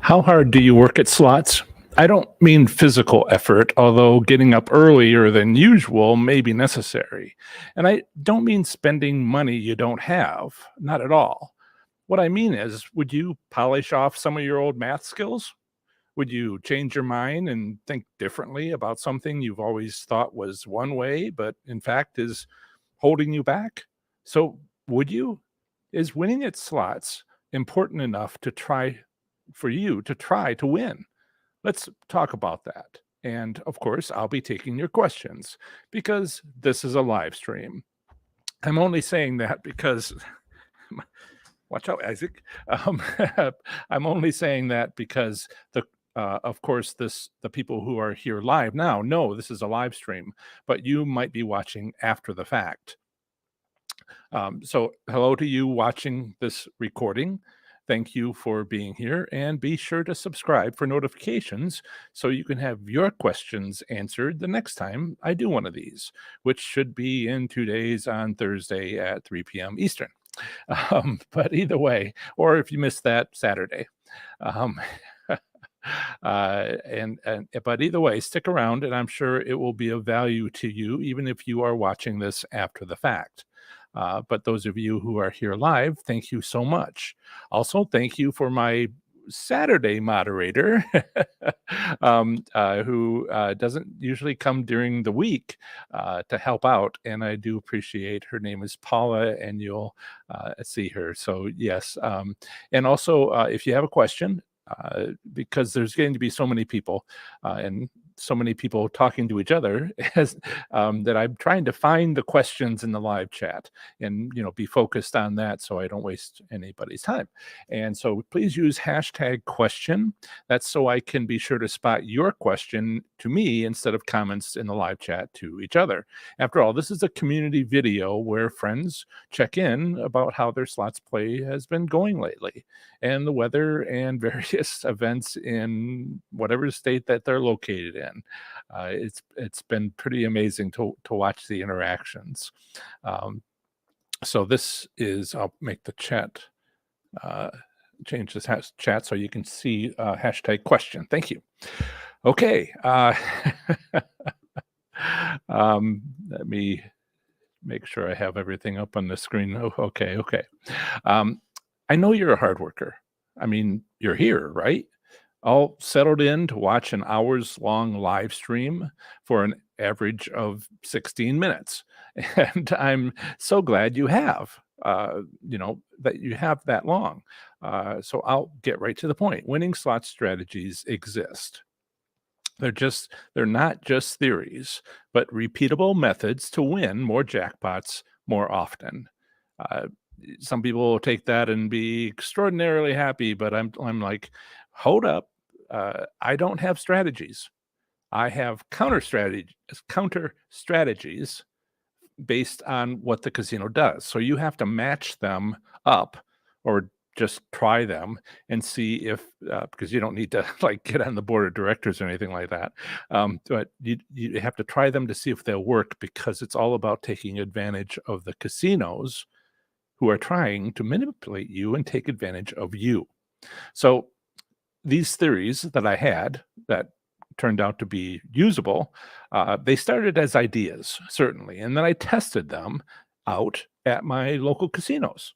How hard do you work at slots? I don't mean physical effort, although getting up earlier than usual may be necessary. And I don't mean spending money you don't have, not at all. What I mean is, would you polish off some of your old math skills? Would you change your mind and think differently about something you've always thought was one way, but in fact is holding you back? So, would you? Is winning at slots important enough to try for you to try to win? Let's talk about that. And of course, I'll be taking your questions because this is a live stream. I'm only saying that because watch out, Isaac. Um, I'm only saying that because of course, the people who are here live now know this is a live stream, but you might be watching after the fact. So, hello to you watching this recording. Thank you for being here, and be sure to subscribe for notifications so you can have your questions answered the next time I do one of these, which should be in 2 days on Thursday at 3 p.m. Eastern. But either way, or if you missed that, Saturday. Um, but either way, stick around, and I'm sure it will be of value to you, even if you are watching this after the fact. But those of you who are here live, thank you so much. Also, thank you for my Saturday moderator, who doesn't usually come during the week to help out, and I do appreciate. Her name is Paula, and you'll see her. So yes, and also if you have a question, because there's going to be so many people, and so many people talking to each other as that I'm trying to find the questions in the live chat and be focused on that so I don't waste anybody's time. And so please use hashtag question. That's so I can be sure to spot your question to me instead of comments in the live chat to each other. After all, this is a community video where friends check in about how their slots play has been going lately and the weather and various events in whatever state that they're located in. It's been pretty amazing to watch the interactions. So this is, I'll make the chat, change this chat so you can see hashtag question. Thank you. Okay. Let me make sure I have everything up on the screen. Oh, okay. I know you're a hard worker. I mean, you're here, right? All settled in to watch an hours long live stream for an average of 16 minutes. And I'm so glad you have, that you have that long. So I'll get right to the point. Winning slot strategies exist. They're not just theories, but repeatable methods to win more jackpots more often. Uh, some people will take that and be extraordinarily happy, but I'm like, hold up. I don't have strategies. I have counter strategies based on what the casino does. So you have to match them up or just try them and see if because you don't need to like get on the board of directors or anything like that. But you have to try them to see if they'll work because it's all about taking advantage of the casinos who are trying to manipulate you and take advantage of you. So these theories that I had that turned out to be usable, they started as ideas, certainly, and then I tested them out at my local casinos.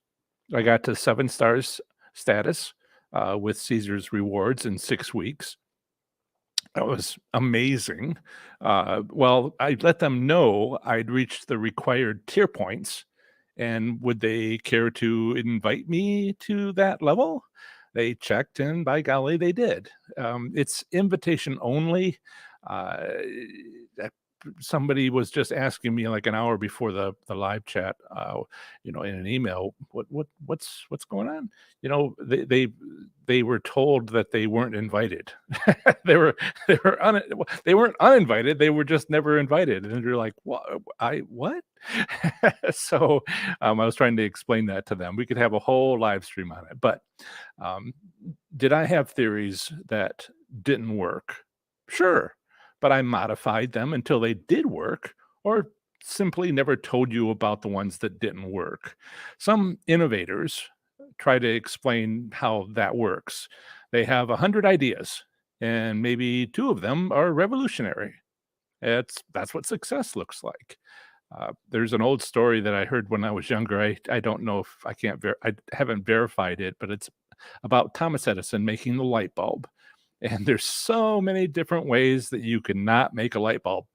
I got to 7 stars status with Caesar's rewards in 6 weeks. That was amazing. Well, I let them know I'd reached the required tier points, and would they care to invite me to that level? They checked, and by golly, they did. It's invitation only. Uh, Somebody was just asking me like an hour before the live chat, in an email, what's going on? They were told that they weren't invited. they were they weren't uninvited. They were just never invited, and they're like, what? So I was trying to explain that to them. We could have a whole live stream on it, but did I have theories that didn't work? Sure, but I modified them until they did work, or simply never told you about the ones that didn't work. Some innovators try to explain how that works. They have 100 ideas, and maybe 2 of them are revolutionary. That's what success looks like. There's an old story that I heard when I was younger. I don't know if I haven't verified it, but it's about Thomas Edison making the light bulb. And there's so many different ways that you cannot make a light bulb.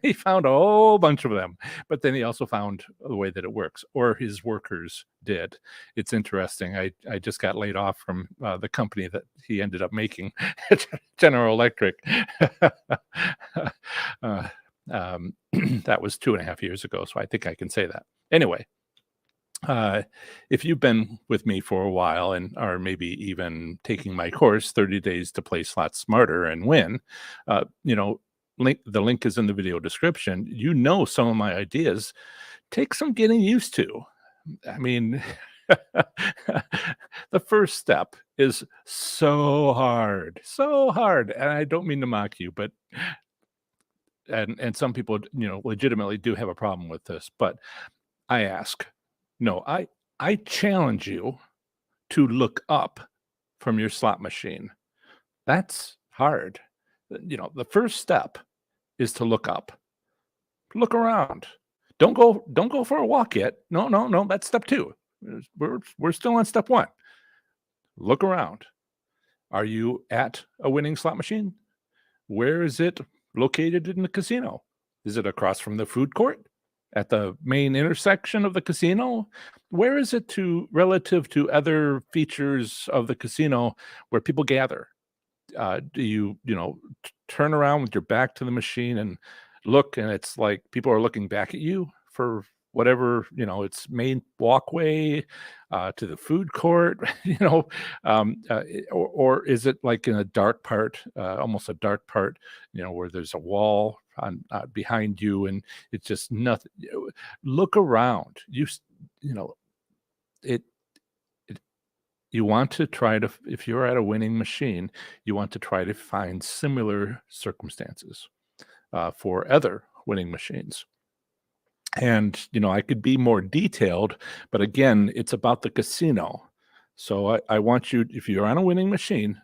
He found a whole bunch of them, but then he also found the way that it works, or his workers did. It's interesting. I just got laid off from the company that he ended up making, General Electric. uh, that was 2.5 years ago, so I think I can say that. Anyway, if you've been with me for a while and are maybe even taking my course, 30 Days to Play Slots Smarter and Win, the link is in the video description. You know, some of my ideas take some getting used to. I mean, the first step is so hard, and I don't mean to mock you, but and some people, legitimately do have a problem with this, but I ask, no, I challenge you to look up from your slot machine. That's hard. The first step is to look up. Look around. Don't go for a walk yet. No, that's step 2. We're still on step 1. Look around. Are you at a winning slot machine? Where is it located in the casino? Is it across from the food court? At the main intersection of the casino? Where is it relative to other features of the casino where people gather? Do you, turn around with your back to the machine and look, and it's like people are looking back at you for whatever, its main walkway to the food court, or is it like in a dark part, almost a dark part, where there's a wall on behind you and it's just nothing. Look around. It you want to try to, if you're at a winning machine, you want to try to find similar circumstances for other winning machines. And I could be more detailed, but again, it's about the casino. So I want you, if you're on a winning machine,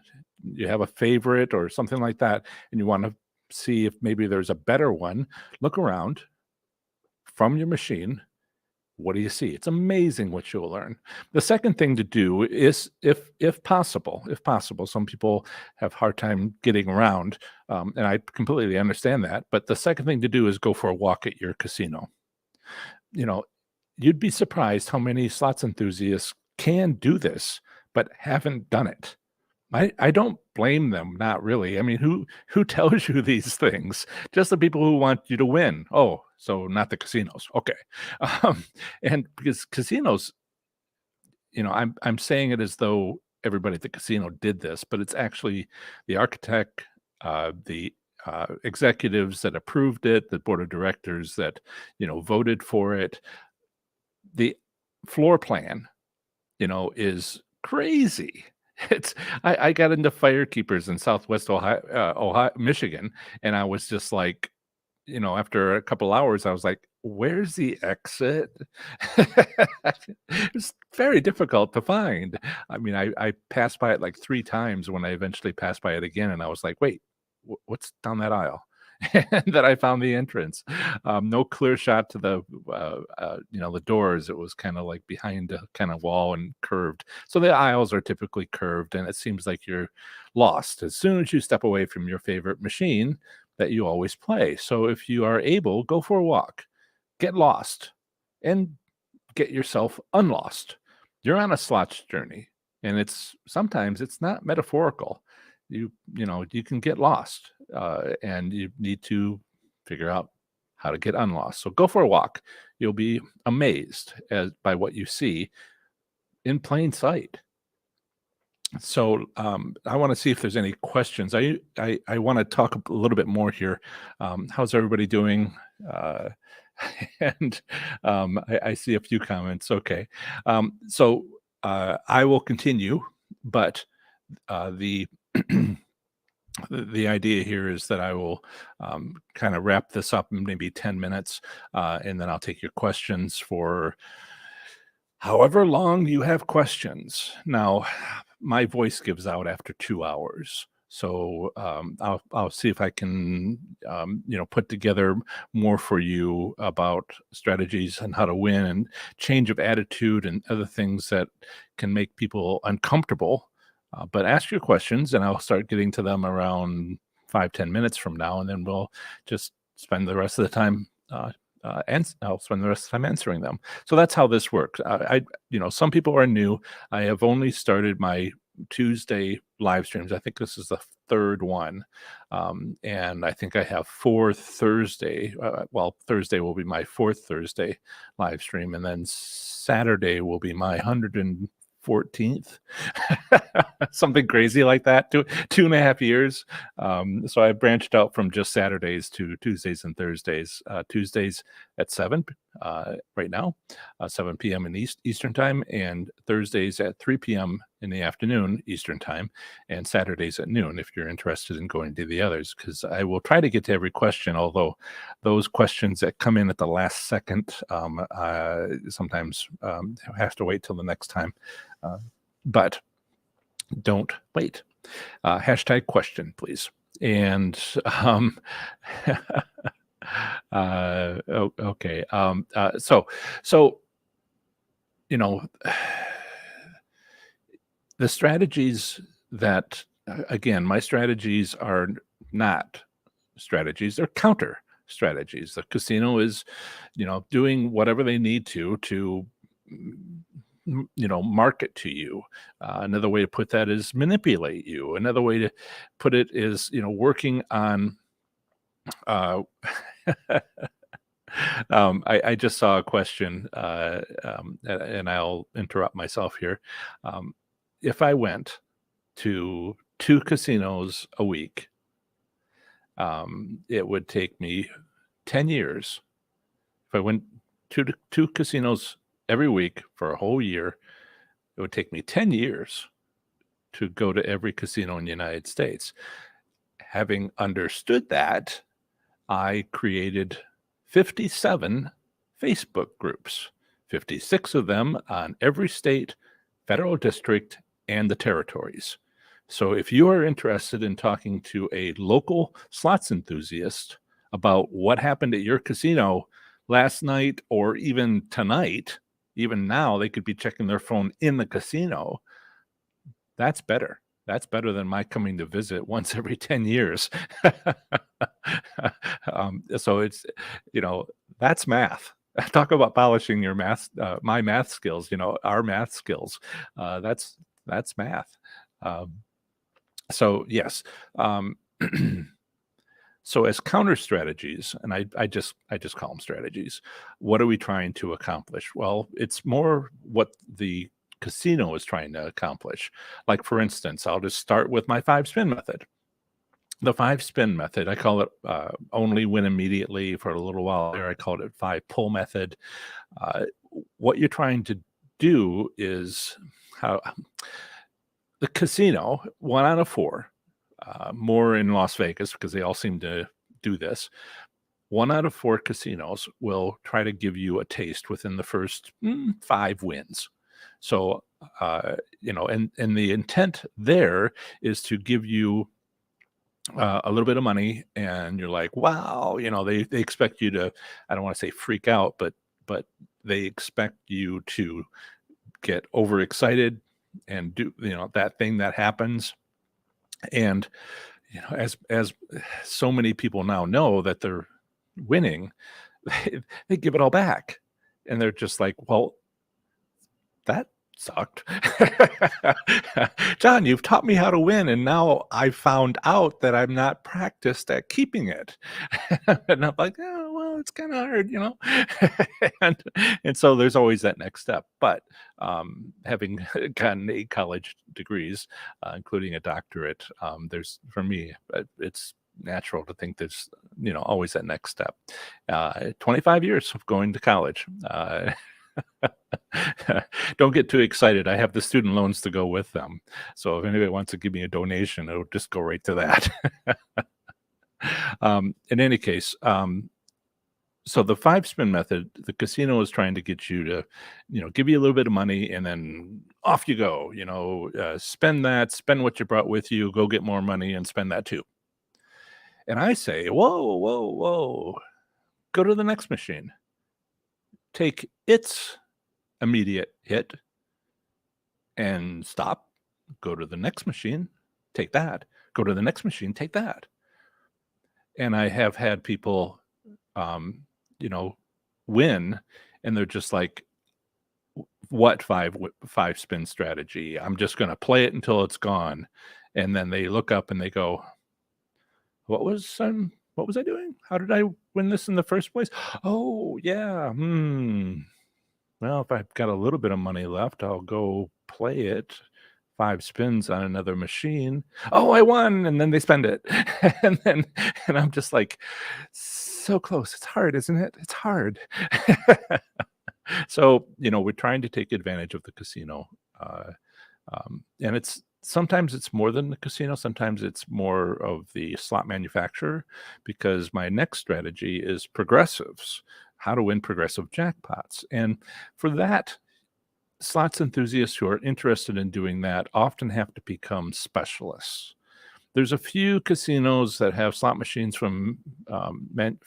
you have a favorite or something like that, and you want to see if maybe there's a better one, look around from your machine. What do you see? It's amazing what you'll learn. The second thing to do is, if possible, some people have hard time getting around, and I completely understand that. But the second thing to do is go for a walk at your casino. You'd be surprised how many slots enthusiasts can do this, but haven't done it. I don't blame them, not really. I mean, who tells you these things? Just the people who want you to win. Oh, so not the casinos. Okay. And because casinos, I'm saying it as though everybody at the casino did this, but it's actually the architect, the executives that approved it, the board of directors that, voted for it. The floor plan, is crazy. I got into firekeepers in Southwest Ohio, Michigan, and I was just like, after a couple hours, I was like, "Where's the exit?" It's very difficult to find. I mean, I passed by it like 3 times when I eventually passed by it again, and I was like, "Wait, what's down that aisle?" And then I found the entrance. No clear shot to the doors. It was kind of like behind a kind of wall and curved. So the aisles are typically curved, and it seems like you're lost as soon as you step away from your favorite machine that you always play. So if you are able, go for a walk, get lost, and get yourself unlost. You're on a slots journey, and sometimes it's not metaphorical. You can get lost, and you need to figure out how to get unlost. So go for a walk. You'll be amazed by what you see in plain sight. So I want to see if there's any questions. I want to talk a little bit more here. How's everybody doing? And I see a few comments. Okay. So I will continue, but the the idea here is that I will kind of wrap this up in maybe 10 minutes, and then I'll take your questions for however long you have questions. Now, my voice gives out after 2 hours. So, I'll see if I can, put together more for you about strategies and how to win and change of attitude and other things that can make people uncomfortable. But ask your questions, and I'll start getting to them around 5-10 minutes from now, and then we'll just spend the rest of the time, and I'll spend the rest of the time answering them. So that's how this works. Some people are new. I have only started my Tuesday live streams. I think this is the third one. And I think I have 4 Thursday. Thursday will be my fourth Thursday live stream. And then Saturday will be my 114th, something crazy like that, 2.5 years. So I branched out from just Saturdays to Tuesdays and Thursdays. Tuesdays at 7 right now, 7 p.m. in Eastern time, and Thursdays at 3 p.m. in the afternoon Eastern time, and Saturdays at noon if you're interested in going to the others, because I will try to get to every question, although those questions that come in at the last second sometimes have to wait till the next time. But don't wait. Hashtag question, please. And okay. So the strategies that, again, my strategies are not strategies; they're counter strategies. The casino is, doing whatever they need to market to you. Another way to put that is manipulate you. Another way to put it is, working on I just saw a question, and I'll interrupt myself here. If I went to 2 casinos a week, it would take me 10 years. If I went to 2 casinos every week for a whole year, it would take me 10 years to go to every casino in the United States. Having understood that, I created 57 Facebook groups, 56 of them on every state, federal district, and the territories. So if you are interested in talking to a local slots enthusiast about what happened at your casino last night or even tonight, even now, they could be checking their phone in the casino. That's better. That's better than my coming to visit once every 10 years. So it's, that's math. Talk about polishing your math, my math skills, our math skills. That's math. So yes. So as counter strategies, and I just call them strategies, what are we trying to accomplish? Well, it's more what the casino is trying to accomplish. Like, for instance, I'll just start with my 5-spin method. The 5-spin method, I call it only win immediately. For a little while there, I called it 5-pull method. What you're trying to do is how the casino, 1 out of 4, more in Las Vegas because they all seem to do this. 1 out of 4 casinos will try to give you a taste within the first 5 wins. So, and the intent there is to give you a little bit of money, and you're like, wow, they expect you to, I don't want to say freak out, but they expect you to get overexcited and do, that thing that happens. And, as so many people now know that they're winning, they give it all back. And they're just like, well, that sucked. John, you've taught me how to win, and now I found out that I'm not practiced at keeping it. And I'm like, oh, well, it's kind of hard, and so there's always that next step. But having gotten 8 college degrees, including a doctorate, there's, for me, it's natural to think there's, always that next step. 25 years of going to college. Don't get too excited. I have the student loans to go with them. So if anybody wants to give me a donation, it'll just go right to that. In any case, so the 5-spin method, the casino is trying to get you to, give you a little bit of money and then off you go, spend what you brought with you, go get more money and spend that too. And I say, whoa, whoa, whoa, go to the next machine, take its immediate hit and stop, go to the next machine, take that, go to the next machine, take that. And I have had people, um, you know, win, and they're just like, what five spin strategy? I'm just going to play it until it's gone. And then they look up and they go, what was I doing? How did I win this in the first place? Oh, yeah. Well, if I've got a little bit of money left, I'll go play it 5 spins on another machine. Oh, I won, and then they spend it. And then and I'm just like, "So close. It's hard, isn't it? It's hard." So, we're trying to take advantage of the casino, and it's sometimes it's more than the casino, sometimes it's more of the slot manufacturer, because my next strategy is progressives, how to win progressive jackpots. And for that, slots enthusiasts who are interested in doing that often have to become specialists. There's a few casinos that have slot machines from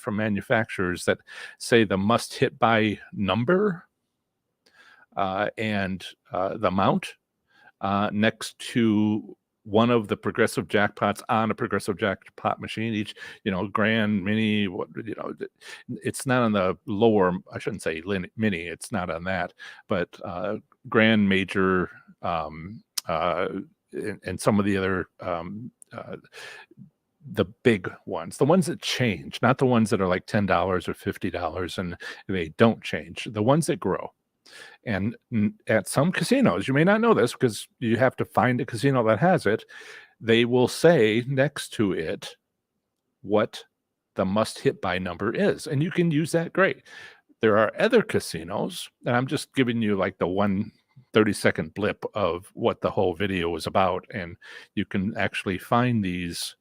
manufacturers that say the must hit by number and the amount next to one of the progressive jackpots on a progressive jackpot machine. Each, grand, mini, it's not on the lower, I shouldn't say mini, it's not on that, but grand, major, and some of the other, the big ones, the ones that change, not the ones that are like $10 or $50 and they don't change, the ones that grow. And at some casinos, you may not know this because you have to find a casino that has it. They will say next to it what the must hit by number is. And you can use that great. There are other casinos, and I'm just giving you like the 1 30-second blip of what the whole video is about. And you can actually find these.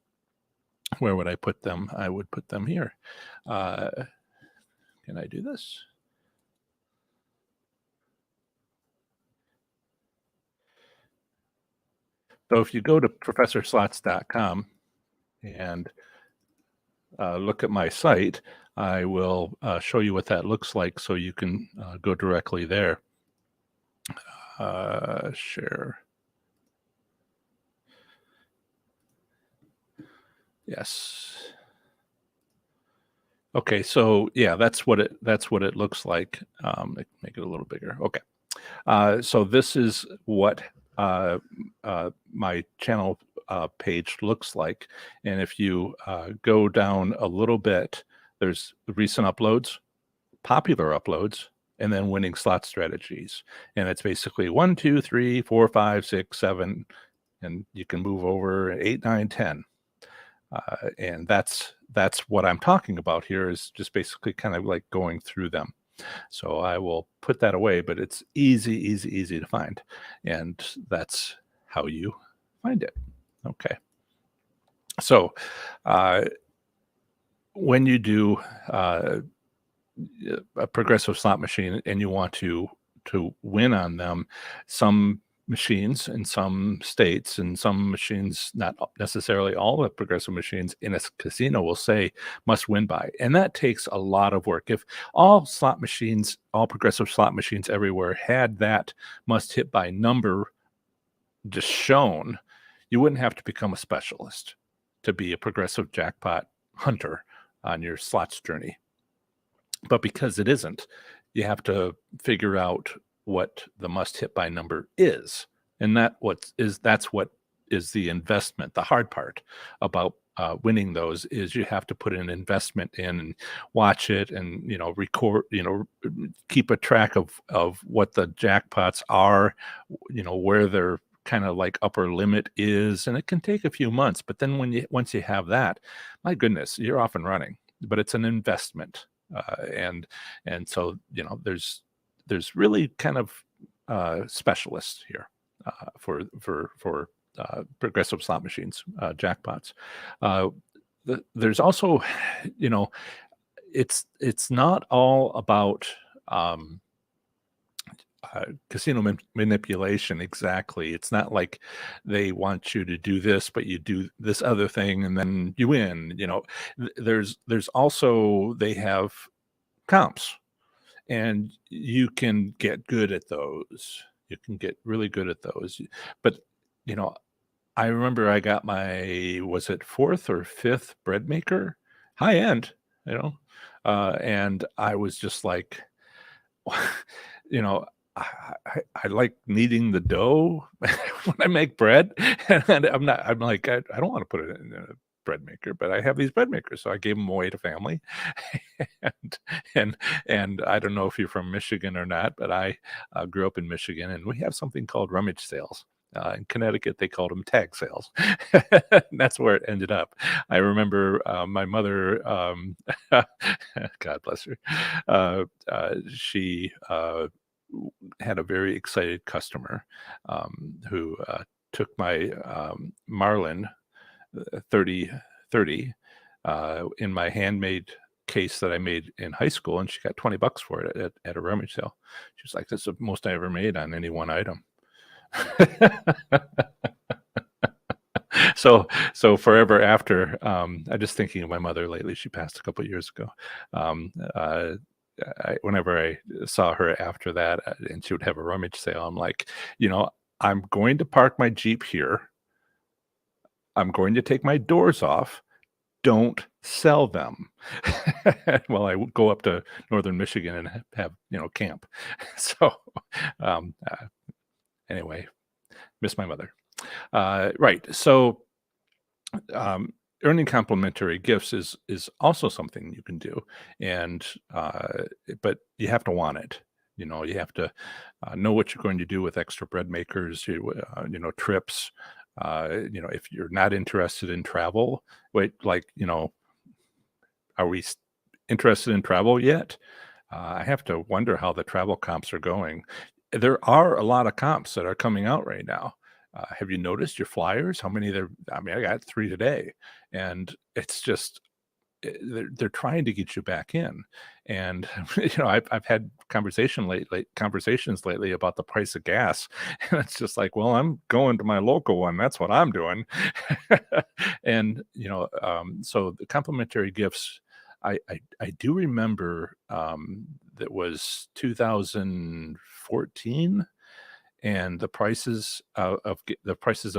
Where would I put them? I would put them here. Can I do this? So if you go to professorslots.com and look at my site, I will show you what that looks like so you can go directly there. Share. Yes. Okay, so yeah, that's what it looks like. Make it a little bigger. Okay. So this is what my channel page looks like. And if you go down a little bit, there's recent uploads, popular uploads, and then winning slot strategies. And it's basically 1, 2, 3, 4, 5, 6, 7, and you can move over 8, 9, 10. And that's what I'm talking about here, is just basically kind of like going through them. So I will put that away, but it's easy to find. And that's how you find it. Okay. So when you do a progressive slot machine and you want to win on them, some machines in some states and some machines, not necessarily all the progressive machines in a casino, will say must win by, and that takes a lot of work. If all progressive slot machines everywhere had that must hit by number just shown, you wouldn't have to become a specialist to be a progressive jackpot hunter on your slots journey. But because it isn't, you have to figure out what the must hit by number is. And that's what is the investment. The hard part about winning those is you have to put an investment in and watch it and, record, keep a track of what the jackpots are, where their kind of like upper limit is. And it can take a few months, but then once you have that, my goodness, you're off and running. But it's an investment. And so there's really kind of specialists here for progressive slot machines, jackpots. There's also, it's not all about casino manipulation. Exactly. It's not like they want you to do this, but you do this other thing and then you win. There's also they have comps, and you can get good at those. You can get really good at those. But you know, I remember I got my, was it fourth or fifth bread maker, high end, you know, and I was just like, you know, I like kneading the dough when I make bread, and I'm like, I don't want to put it in a bread maker, but I have these bread makers, so I gave them away to family, and and and I don't know if you're from Michigan or not, but I grew up in Michigan, and we have something called rummage sales. In Connecticut, they called them tag sales. That's where it ended up. I remember my mother, God bless her, she had a very excited customer who took my Marlin 3030 in my handmade case that I made in high school, and she got $20 for it at a rummage sale. She was like, "That's the most I ever made on any one item." So forever after, I'm just thinking of my mother lately. She passed a couple years ago. Um, uh, whenever I saw her after that, and she would have a rummage sale, I'm like, I'm going to park my Jeep here. I'm going to take my doors off. Don't sell them. Well, I would go up to northern Michigan and have camp. So um, uh, anyway, miss my mother. Right. So um, earning complimentary gifts is also something you can do, and but you have to want it. You have to know what you're going to do with extra bread makers. Trips. If you're not interested in travel, wait, like are we interested in travel yet? I have to wonder how the travel comps are going. There are a lot of comps that are coming out right now. Have you noticed your flyers? How many there? I mean, I got 3 today, and it's just they're trying to get you back in. And I've had conversations lately about the price of gas, and it's just like, well, I'm going to my local one. That's what I'm doing. And so the complimentary gifts. I do remember that was 2014, and the prices of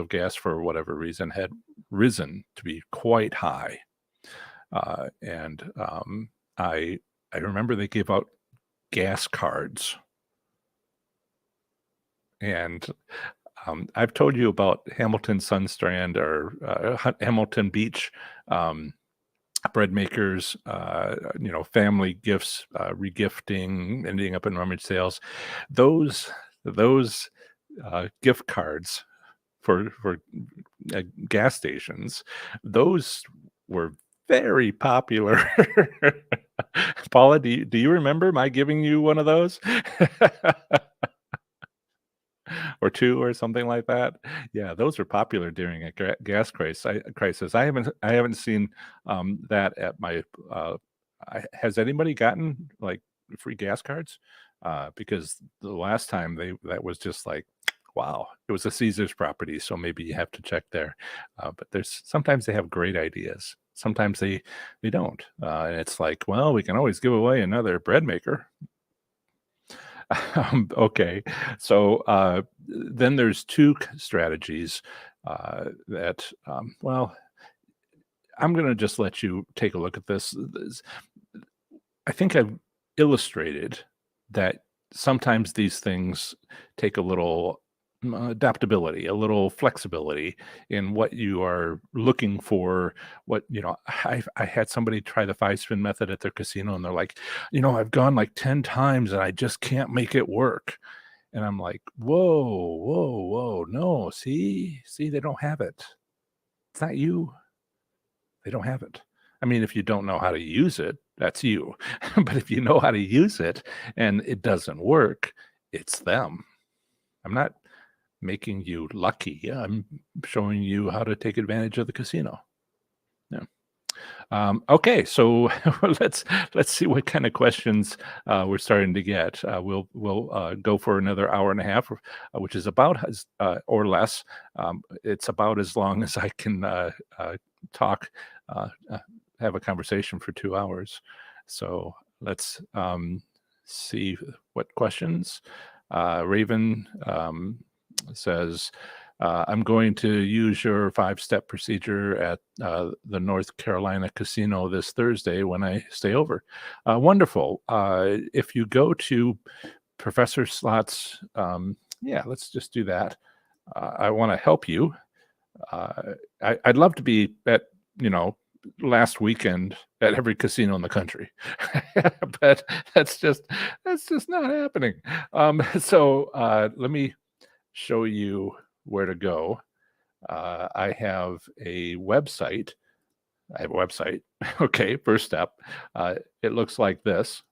gas for whatever reason had risen to be quite high. And I remember they gave out gas cards, and I've told you about Hamilton Sunstrand or Hamilton Beach bread makers, family gifts, regifting, ending up in rummage sales. Those gift cards for gas stations, those were very popular. Paula, do you remember my giving you one of those? Or 2 or something like that? Yeah, those were popular during a gas crisis. I haven't seen, that at my, has anybody gotten, like, free gas cards? Because the last time that was just like, wow, it was a Caesar's property, so maybe you have to check there. But there's sometimes they have great ideas. Sometimes they don't. And it's like, well, we can always give away another bread maker. Okay. So then there's two strategies that, well, I'm going to just let you take a look at this. I think I've illustrated that sometimes these things take a little adaptability, a little flexibility in what you are looking for. I had somebody try the 5 spin method at their casino, and they're like, I've gone like 10 times and I just can't make it work. And I'm like, whoa, whoa, whoa, no, see, they don't have it. It's not you. They don't have it. I mean, if you don't know how to use it, that's you. But if you know how to use it and it doesn't work, it's them. I'm not making you lucky. I'm showing you how to take advantage of the casino. Yeah. Okay, so let's let's see what kind of questions we're starting to get. We'll go for another hour and a half, which is about as or less. It's about as long as I can talk, uh, have a conversation for 2 hours. So let's see what questions. Raven says. I'm going to use your 5-step procedure at the North Carolina casino this Thursday when I stay over. Wonderful. If you go to Professor Slots, yeah, let's just do that. I want to help you. I'd love to be at, you know, last weekend at every casino in the country, but that's just not happening. So let me show you where to go. I have a website. I have a website. Okay, first step. It looks like this.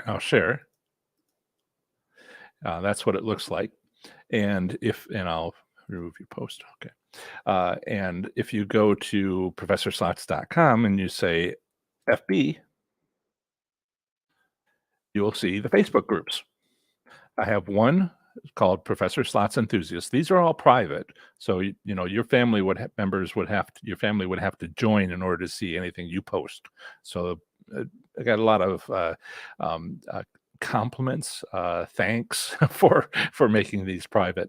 I'll share. That's what it looks like. And I'll remove your post. Okay. And if you go to professorslots.com and you say FB, you'll see the Facebook groups. I have one called Professor Slots Enthusiasts. These are all private, so you know your family members would have to, your family would have to join in order to see anything you post. So I got a lot of compliments, thanks for making these private.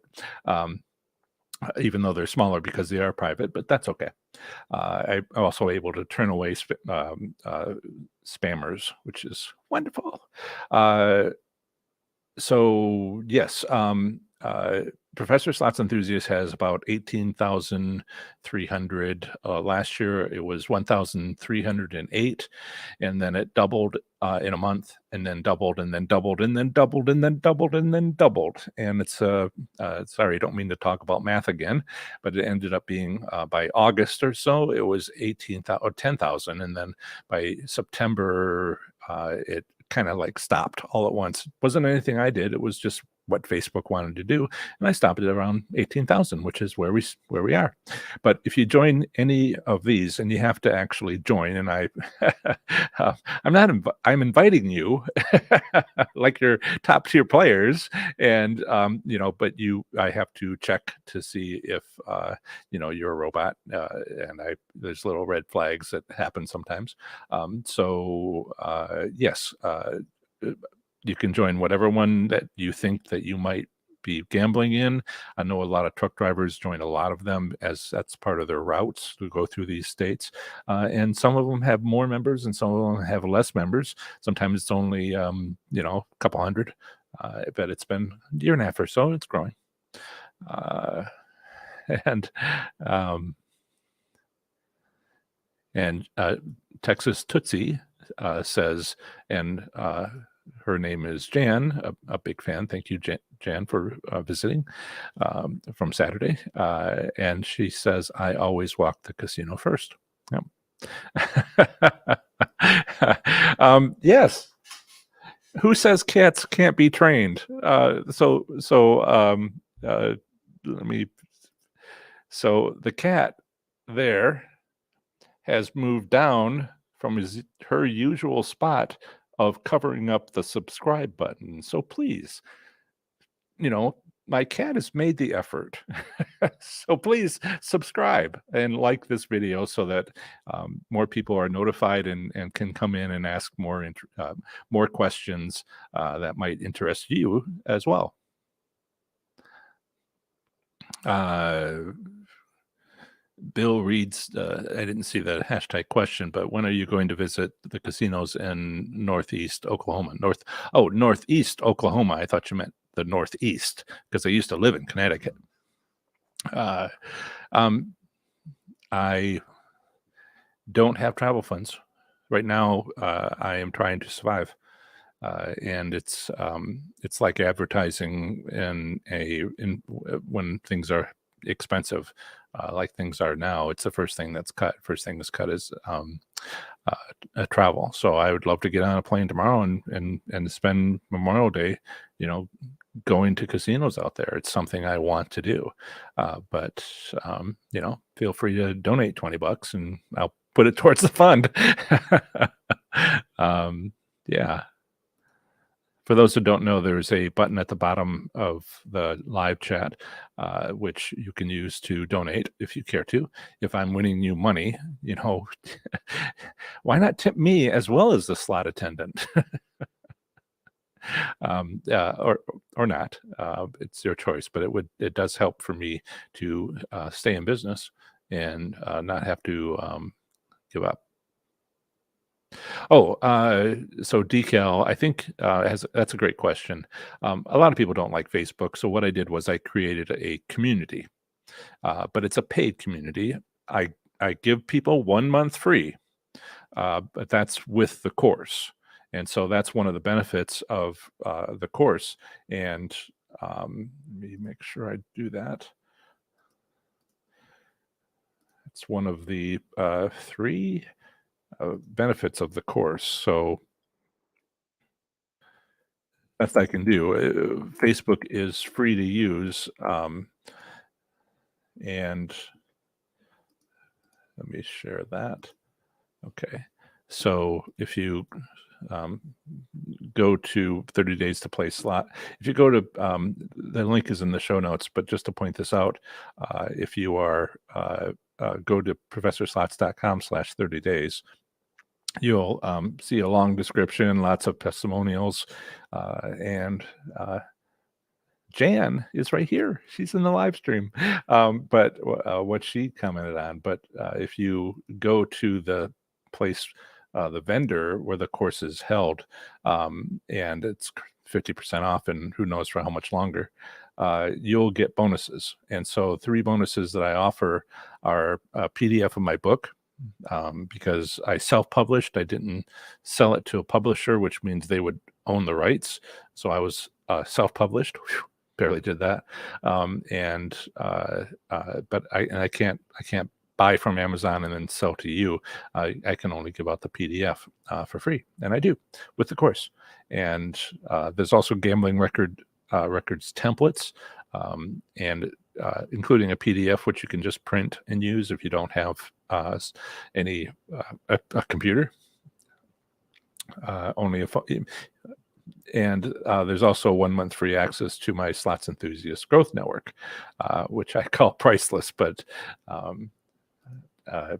Even though they're smaller because they are private, but that's okay. I'm also able to turn away spammers, which is wonderful. Uh, so yes, Professor Slots Enthusiast has about 18,300. Last year it was 1,308, and then it doubled in a month, and then doubled, and then doubled, and then doubled, and then doubled, and then doubled. And it's sorry, I don't mean to talk about math again, but it ended up being by August or so, it was 18,000 or 10,000, and then by September it kind of like stopped all at once. It wasn't anything I did. It was just what Facebook wanted to do, and I stopped it around 18,000, which is where we are. But if you join any of these, and you have to actually join, and I'm inviting you, like your top tier players, and but I have to check to see if you're a robot, and there's little red flags that happen sometimes. Yes. You can join whatever one that you think that you might be gambling in. I know a lot of truck drivers join a lot of them, as that's part of their routes to go through these states. And some of them have more members and some of them have less members. Sometimes it's only, a couple hundred, but it's been a year and a half or so. It's growing. Uh, and um, Texas Tootsie says, and her name is Jan, a big fan. Thank you, Jan, for visiting from Saturday. And she says, I always walk the casino first. Yep. Yes. Who says cats can't be trained? Let me. So the cat there has moved down from her usual spot of covering up the subscribe button. So please, my cat has made the effort. So please subscribe and like this video so that more people are notified and can come in and ask more questions that might interest you as well. Bill reads, I didn't see the hashtag question, but when are you going to visit the casinos in Northeast Oklahoma? Northeast Oklahoma. I thought you meant the Northeast because I used to live in Connecticut. I don't have travel funds right now. I am trying to survive. And it's like advertising when things are expensive, like things are now. It's the first thing that's cut. First thing that's cut is travel. So I would love to get on a plane tomorrow and spend Memorial Day, going to casinos out there. It's something I want to do. But feel free to donate $20 and I'll put it towards the fund. um, yeah. For those who don't know, there's a button at the bottom of the live chat, which you can use to donate if you care to. If I'm winning you money, you know, why not tip me as well as the slot attendant? Or not. It's your choice, but it does help for me to stay in business and not have to give up. Oh, so decal, I think that's a great question. A lot of people don't like Facebook, so what I did was I created a community, but it's a paid community. I I give people 1 month free, but that's with the course, and so that's one of the benefits of the course. And let me make sure I do that. It's one of the three benefits of the course. So best I can do. Facebook is free to use, and let me share that. Okay, so if you um, go to 30 days to play slot, if you go to the link is in the show notes, but just to point this out, if you are go to professorslots.com/30 days, you'll see a long description, lots of testimonials, and Jan is right here. She's in the live stream. But what she commented on. But if you go to the place, the vendor where the course is held, and it's 50% off, and who knows for how much longer, you'll get bonuses. And so, three bonuses that I offer are a PDF of my book. Because I self-published, I didn't sell it to a publisher, which means they would own the rights. So I was self-published. Barely did that. But I can't buy from Amazon and then sell to you. I can only give out the PDF for free, and I do with the course. And there's also gambling records templates, and including a PDF which you can just print and use if you don't have any a computer. Only a phone. And there's also 1 month free access to my Slots Enthusiast Growth Network, which I call priceless, but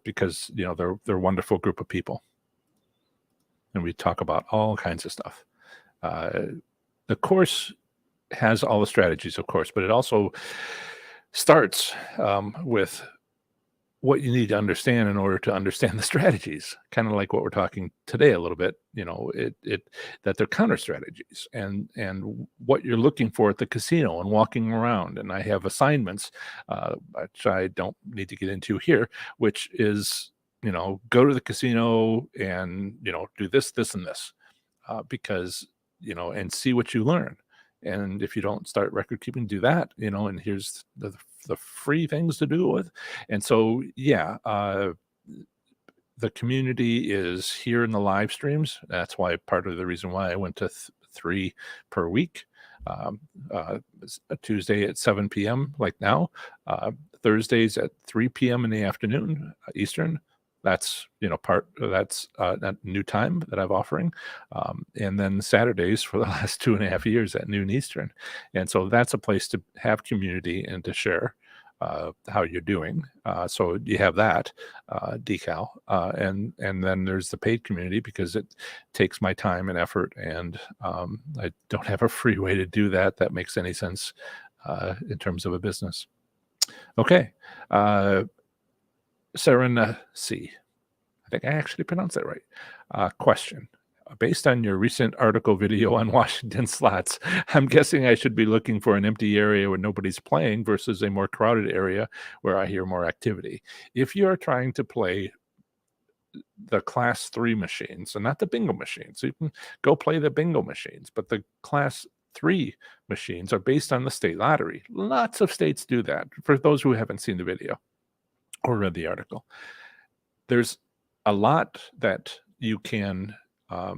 because they're a wonderful group of people, and we talk about all kinds of stuff. The course has all the strategies, of course, but it also starts with what you need to understand in order to understand the strategies, kind of like what we're talking today a little bit, that they're counter strategies, and what you're looking for at the casino and walking around. And I have assignments, which I don't need to get into here, which is, go to the casino and, do this, this, and this, because, and see what you learn. And if you don't start record keeping, do that, and here's the free things to do it with. And so, yeah, the community is here in the live streams. That's why part of the reason why I went to 3 per week. A Tuesday at 7 p.m. like now, Thursdays at 3 p.m. in the afternoon Eastern. That's that new time that I'm offering, and then Saturdays for the last 2.5 years at noon Eastern. And so that's a place to have community and to share how you're doing. So you have that decal, and then there's the paid community, because it takes my time and effort, and I don't have a free way to do that that makes any sense in terms of a business. Okay. Serena C. I think I actually pronounced that right. Question. Based on your recent article video on Washington slots, I'm guessing I should be looking for an empty area where nobody's playing versus a more crowded area where I hear more activity. If you are trying to play the class 3 machines and not the bingo machines, so you can go play the bingo machines, but the class 3 machines are based on the state lottery. Lots of states do that. For those who haven't seen the video or read the article, there's a lot that you can, a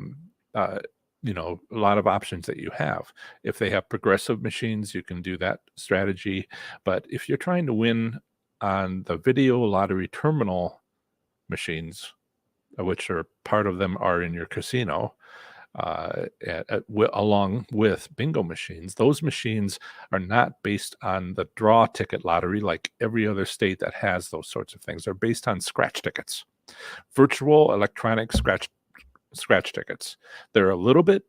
lot of options that you have. If they have progressive machines, you can do that strategy. But if you're trying to win on the video lottery terminal machines, which are part of them are in your casino, along with bingo machines. Those machines are not based on the draw ticket lottery like every other state that has those sorts of things. They're based on scratch tickets, virtual electronic scratch tickets. They're a little bit,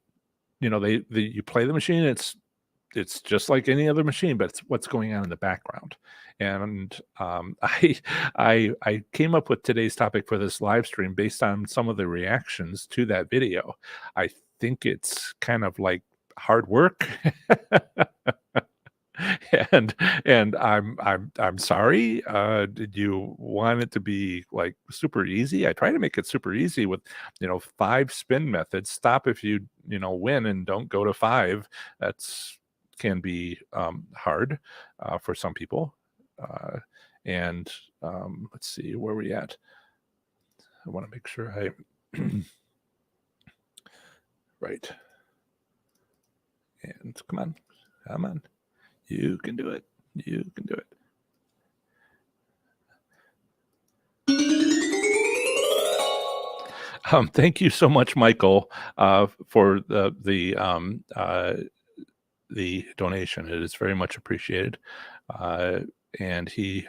you play the machine. It's just like any other machine, but it's what's going on in the background. And I came up with today's topic for this live stream based on some of the reactions to that video. I think it's kind of like hard work. and I'm sorry. Did you want it to be like super easy? I try to make it super easy with 5 spin methods. Stop if you win and don't go to 5. That's can be hard for some people. And let's see where we at. I want to make sure I right. And come on. You can do it. You can do it. Thank you so much, Michael, for the donation. It is very much appreciated. And he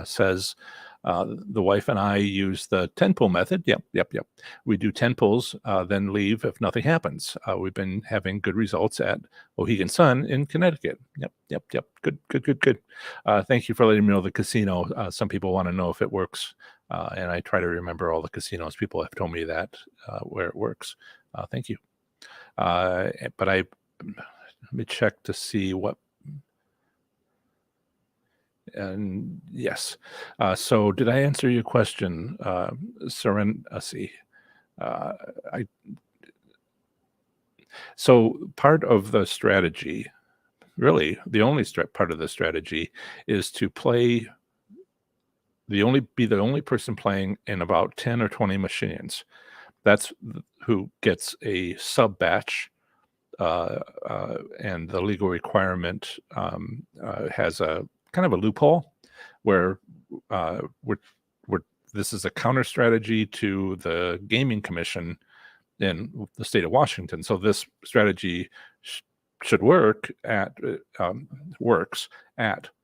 says, the wife and I use the 10 pull method. Yep. We do 10 pulls, then leave if nothing happens. We've been having good results at Mohegan Sun in Connecticut. Yep. Good. Thank you for letting me know the casino. Some people want to know if it works, and I try to remember all the casinos. People have told me that where it works. Thank you. But let me check to see what. And yes. So did I answer your question, Serenity? So part of the strategy, really the only part of the strategy, is to be the only person playing in about 10 or 20 machines. That's who gets a sub batch. And the legal requirement has a kind of a loophole where this is a counter strategy to the Gaming Commission in the state of Washington. So this strategy should works at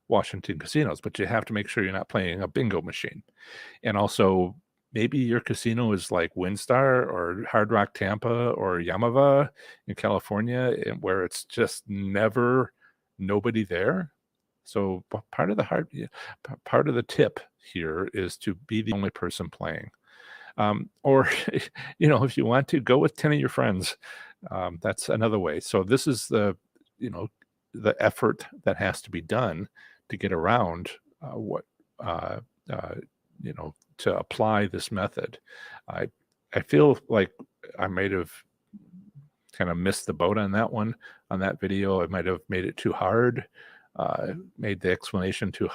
Washington casinos, but you have to make sure you're not playing a bingo machine. And also, maybe your casino is like WinStar or Hard Rock Tampa or Yamava in California, where it's just never nobody there. So part of the tip here is to be the only person playing. Or, if you want to, go with 10 of your friends. That's another way. So this is the effort that has to be done to get around to apply this method. I feel like I might have kind of missed the boat on that one, on that video. I might have made it too hard, made the explanation too,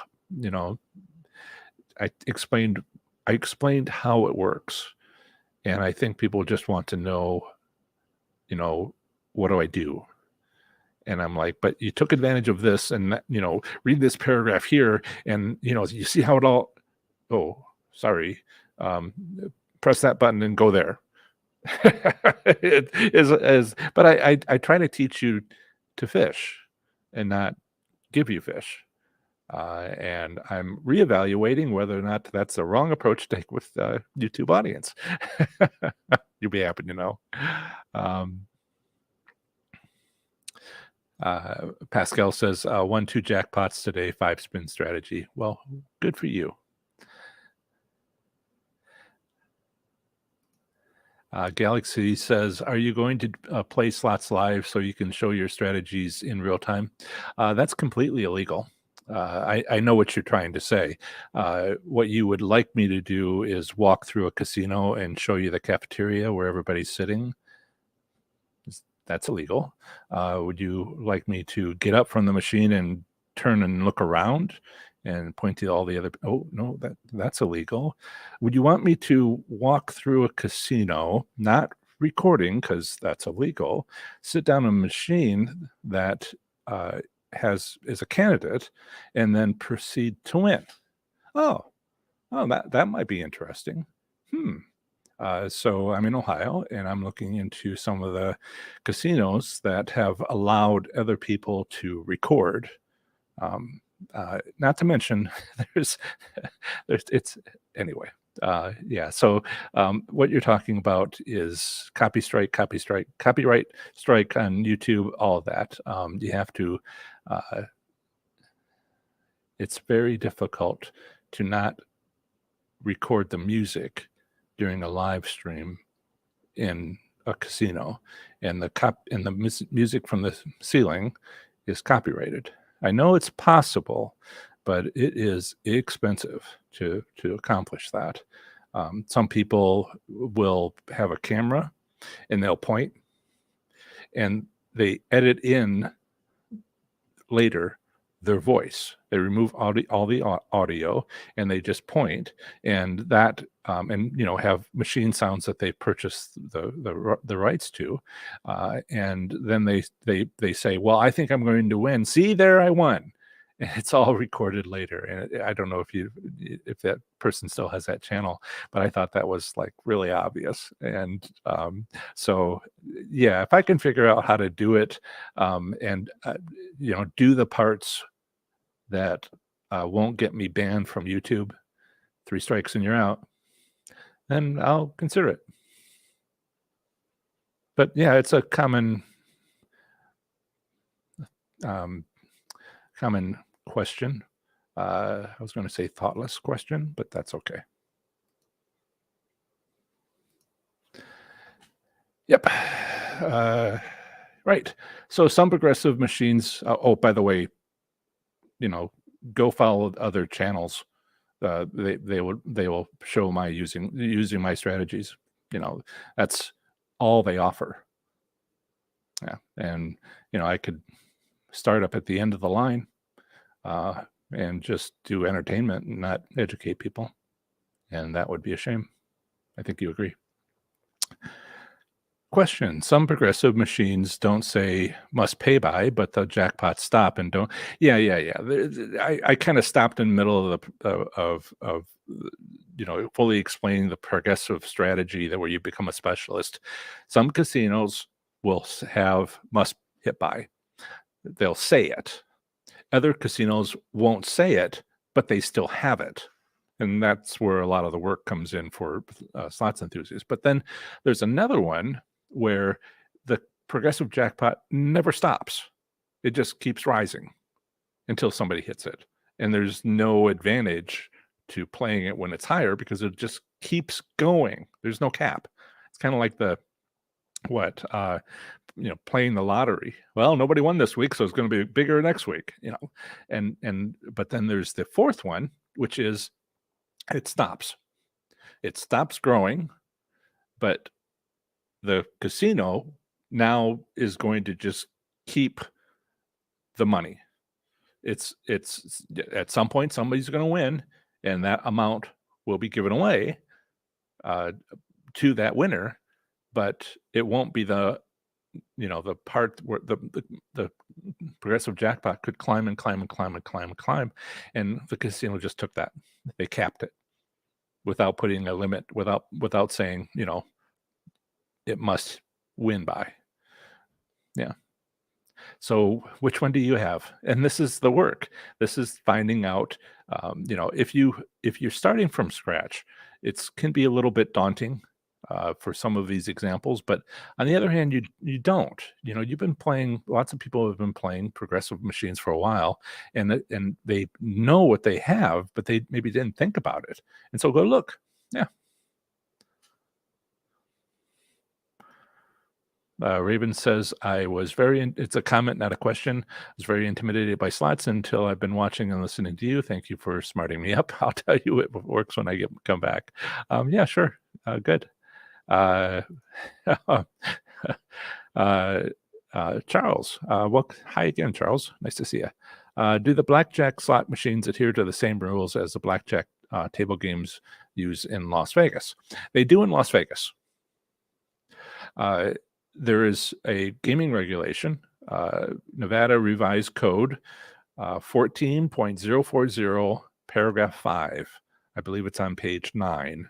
I explained how it works. And I think people just want to know, what do I do? And I'm like, but you took advantage of this and, read this paragraph here. And, you see how it all, oh, sorry, press that button and go there. But I try to teach you to fish and not give you fish. And I'm reevaluating whether or not that's the wrong approach to take with YouTube audience. You'll be happy to know. Pascal says, 1-2 jackpots today, 5 spin strategy. Well, good for you. Galaxy says, are you going to play slots live so you can show your strategies in real time? That's completely illegal. I know what you're trying to say. What you would like me to do is walk through a casino and show you the cafeteria where everybody's sitting. That's illegal. Would you like me to get up from the machine and turn and look around and point to all the other? Oh, no, that's illegal. Would you want me to walk through a casino, not recording because that's illegal, sit down on a machine that is a candidate, and then proceed to win? Oh, Oh, that might be interesting. Hmm. So I'm in Ohio, and I'm looking into some of the casinos that have allowed other people to record. Um, Not to mention, there's, there's it's anyway. Yeah. So what you're talking about is copyright strike on YouTube, all of that. You have to. Uh, it's very difficult to not record the music during a live stream in a casino, and the music from the ceiling is copyrighted. I know it's possible, but it is expensive to accomplish that. Some people will have a camera and they'll point, and they edit in later their voice. They remove all the audio, and they just point, and that and have machine sounds that they purchased the rights to, and then they say, "Well, I think I'm going to win. See, there I won." And it's all recorded later, and I don't know if that person still has that channel, but I thought that was like really obvious, and so yeah, if I can figure out how to do it, and do the parts that won't get me banned from YouTube, 3 strikes and you're out, then I'll consider it. But yeah, it's a um, common question. I was going to say thoughtless question, but that's okay. Yep. Right. So some progressive machines. Oh, by the way, go follow other channels. They will show my using my strategies. That's all they offer. Yeah, and I could start up at the end of the line, and just do entertainment and not educate people, and that would be a shame. I think you agree. Question: some progressive machines don't say must pay by, but the jackpots stop and don't. Yeah. I kind of stopped in the middle of fully explaining the progressive strategy that where you become a specialist. Some casinos will have must hit buy. They'll say it. Other casinos won't say it, but they still have it. And that's where a lot of the work comes in for slots enthusiasts. But then there's another one where the progressive jackpot never stops. It just keeps rising until somebody hits it. And there's no advantage to playing it when it's higher because it just keeps going. There's no cap. It's kind of like playing the lottery. Well, nobody won this week, so it's going to be bigger next week, but then there's the fourth one, which is it stops. It stops growing, but the casino now is going to just keep the money. It's at some point somebody's going to win, and that amount will be given away to that winner, but it won't be the part where the progressive jackpot could climb and climb and climb and climb and climb, and the casino just took that. They capped it without putting a limit, without saying it must win by. Yeah. So which one do you have? And this is the work. This is finding out. If you're starting from scratch, it can be a little bit daunting for some of these examples. But on the other hand, you don't. You've been playing. Lots of people have been playing progressive machines for a while, and they know what they have, but they maybe didn't think about it. And so go look. Yeah. Raven says, it's a comment, not a question. I was very intimidated by slots until I've been watching and listening to you. Thank you for smarting me up. I'll tell you it works when I come back. Yeah, sure. Good. Uh, Charles, hi again, Charles. Nice to see you. Do the blackjack slot machines adhere to the same rules as the blackjack table games use in Las Vegas? They do in Las Vegas. There is a gaming regulation, Nevada Revised Code 14.040, paragraph 5, I believe it's on page 9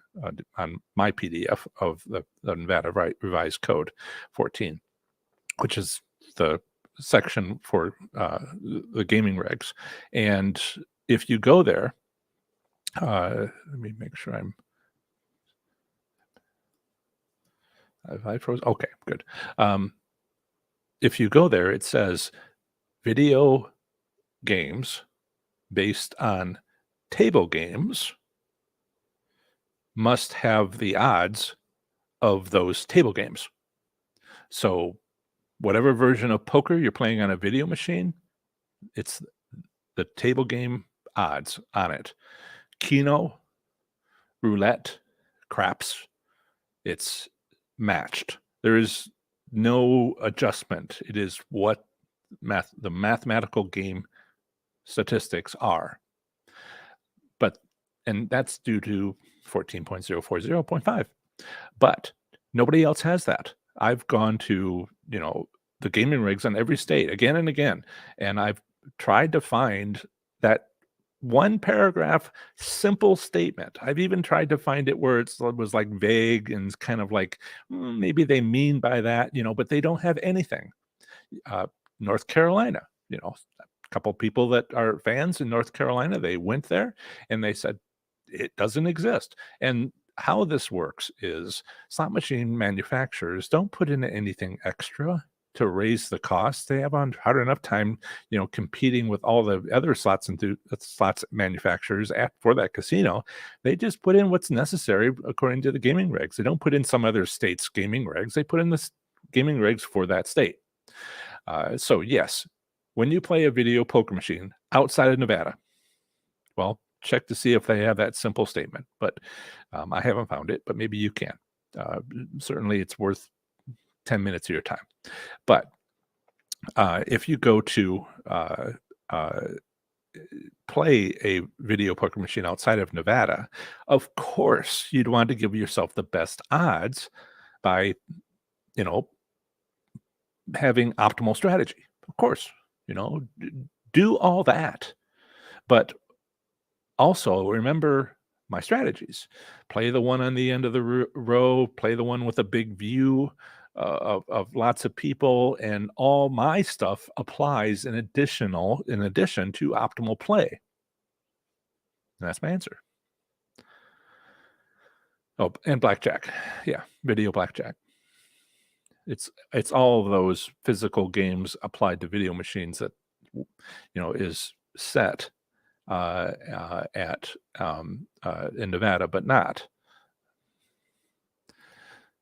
on my PDF of the Nevada Revised Code 14, which is the section for the gaming regs. And if you go there, let me make sure have I frozen? Okay, good. If you go there, it says video games based on table games must have the odds of those table games. So whatever version of poker you're playing on a video machine, it's the table game odds on it. Keno, roulette, craps, it's matched. There is no adjustment. It is what the mathematical game statistics are. And that's due to 14.040.5. But nobody else has that. I've gone to, the gaming rigs on every state again and again, and I've tried to find that one paragraph simple statement. I've even tried to find it where it was like vague and kind of like maybe they mean by that, but they don't have anything. North Carolina, a couple people that are fans in North Carolina, they went there and they said it doesn't exist. And how this works is slot machine manufacturers don't put in anything extra to raise the cost. They have hard enough time, competing with all the other slots manufacturers for that casino. They just put in what's necessary according to the gaming regs. They don't put in some other state's gaming regs. They put in the gaming regs for that state. So yes, when you play a video poker machine outside of Nevada, well, check to see if they have that simple statement. But I haven't found it, but maybe you can. Certainly it's worth 10 minutes of your time. But if you go to play a video poker machine outside of Nevada, of course, you'd want to give yourself the best odds by, having optimal strategy. Of course, do all that. But also remember my strategies. Play the one on the end of the row, play the one with a big view of lots of people, and all my stuff applies in addition to optimal play. And that's my answer. Oh, and blackjack. Yeah, video blackjack. It's all of those physical games applied to video machines that is set in Nevada, but not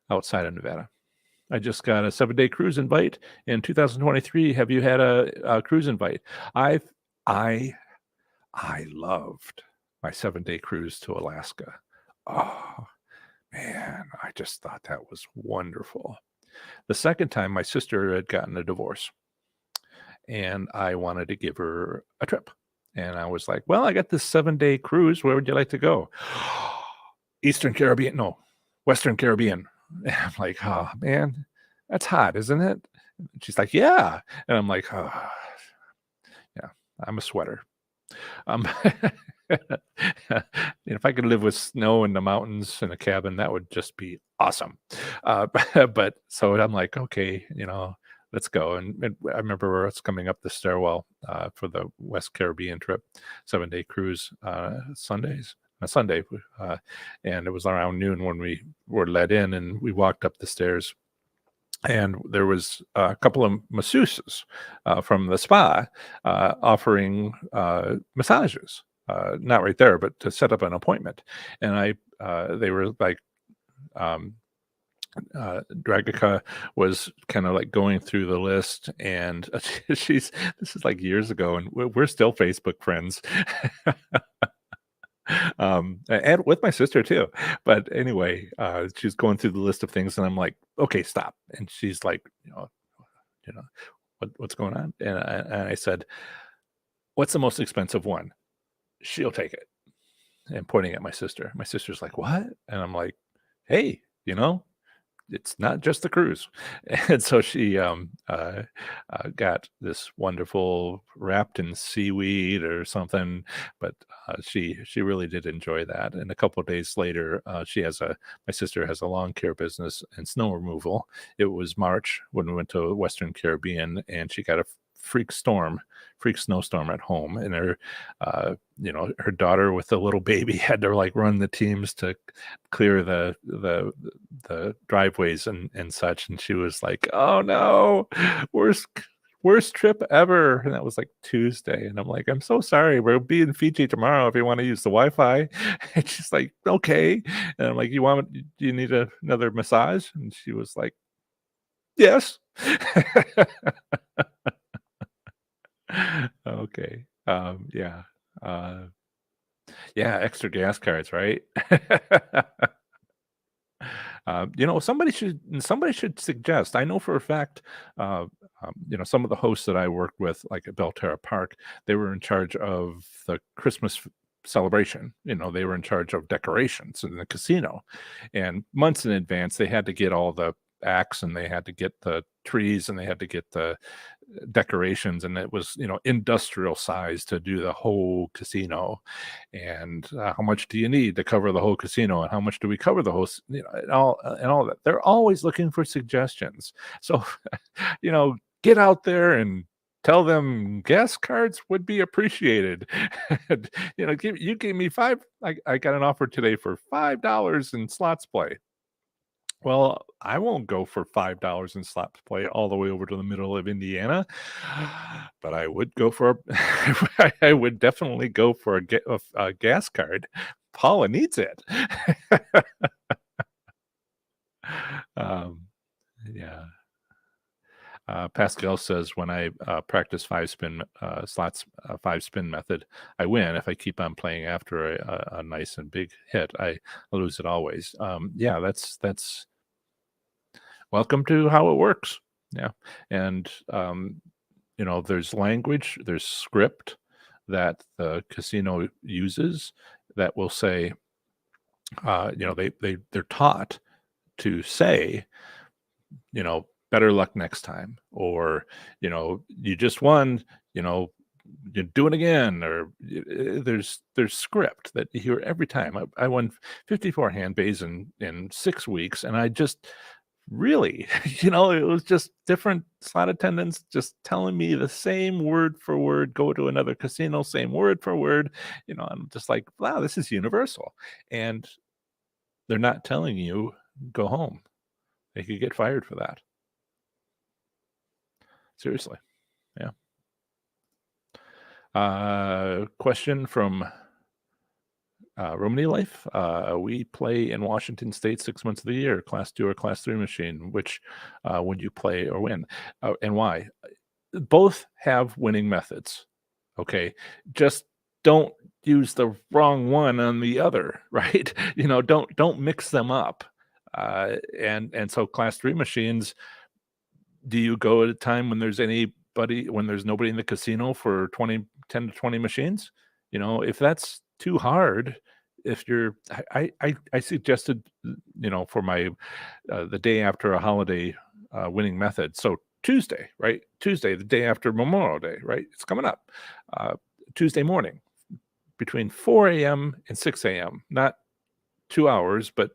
outside of Nevada. I just got a 7-day cruise invite in 2023. Have you had a cruise invite? I loved my 7-day cruise to Alaska. Oh man, I just thought that was wonderful. The second time, my sister had gotten a divorce, and I wanted to give her a trip. And I was like, well, I got this 7-day cruise. Where would you like to go? Western Caribbean. And I'm like, oh, man, that's hot, isn't it? And she's like, yeah. And I'm like, oh, yeah, I'm a sweater. If I could live with snow in the mountains in a cabin, that would just be awesome. But so I'm like, okay, let's go. And I remember us coming up the stairwell for the West Caribbean trip, 7-day cruise, Sunday, and it was around noon when we were let in, and we walked up the stairs, and there was a couple of masseuses from the spa offering massages. Not right there, but to set up an appointment. And they were like, Dragica was kind of like going through the list, and this is like years ago, and we're still Facebook friends. And with my sister too. But anyway, she's going through the list of things, and I'm like, okay, stop. And she's like, what's going on? And I said, what's the most expensive one? She'll take it. And pointing at my sister. My sister's like, what? And I'm like, hey, it's not just the cruise. And so she got this wonderful wrapped in seaweed or something, but she really did enjoy that. And a couple of days later, my sister has a lawn care business and snow removal. It was March when we went to Western Caribbean, and she got a freak snowstorm at home, and her daughter with the little baby had to like run the teams to clear the driveways and such, and she was like, oh no, worst trip ever. And that was like Tuesday, and I'm like, I'm so sorry, we'll be in Fiji tomorrow if you want to use the Wi-Fi. And she's like, okay. And I'm like, do you need another massage? And she was like, yes. Okay. Yeah. Uh, yeah, extra gas cards, right? Somebody should suggest. I know for a fact, uh, some of the hosts that I worked with, like at Belterra Park, they were in charge of the Christmas celebration. They were in charge of decorations in the casino, and months in advance, they had to get all the acts, and they had to get the trees, and they had to get the decorations, and it was industrial size to do the whole casino. And how much do you need to cover the whole casino, and how much do we cover the whole and all that. They're always looking for suggestions. So get out there and tell them gas cards would be appreciated. You gave me five. I got an offer today for $5 in slots play. Well, I won't go for $5 in slots play all the way over to the middle of Indiana, but I would go for I would definitely go for a gas card. Paula needs it. Um, yeah. Pascal says, when I practice 5-spin slots, 5-spin method, I win. If I keep on playing after a nice and big hit, I lose it always. Yeah, that's welcome to how it works. Yeah. And there's language, there's script that the casino uses that will say, they're taught to say, better luck next time, or you just won, you do it again, or there's script that you hear every time. I won 54 hand bays in 6 weeks, and I just really, it was just different slot attendants just telling me the same word for word, go to another casino, same word for word. I'm just like, wow, this is universal. And they're not telling you go home. They could get fired for that. Seriously. Yeah. Question from Romany Life. We play in Washington State 6 months of the year, Class 2 or Class 3 machine. Which would you play or win? And why? Both have winning methods. Okay. Just don't use the wrong one on the other, right? Don't mix them up. And so Class 3 machines, do you go at a time when there's nobody in the casino for 10 to 20 machines? If that's too hard, if you're, I suggested, for my, the day after a holiday winning method. So Tuesday, right? Tuesday, the day after Memorial Day, right? It's coming up. Tuesday morning between 4 a.m. and 6 a.m., not 2 hours, but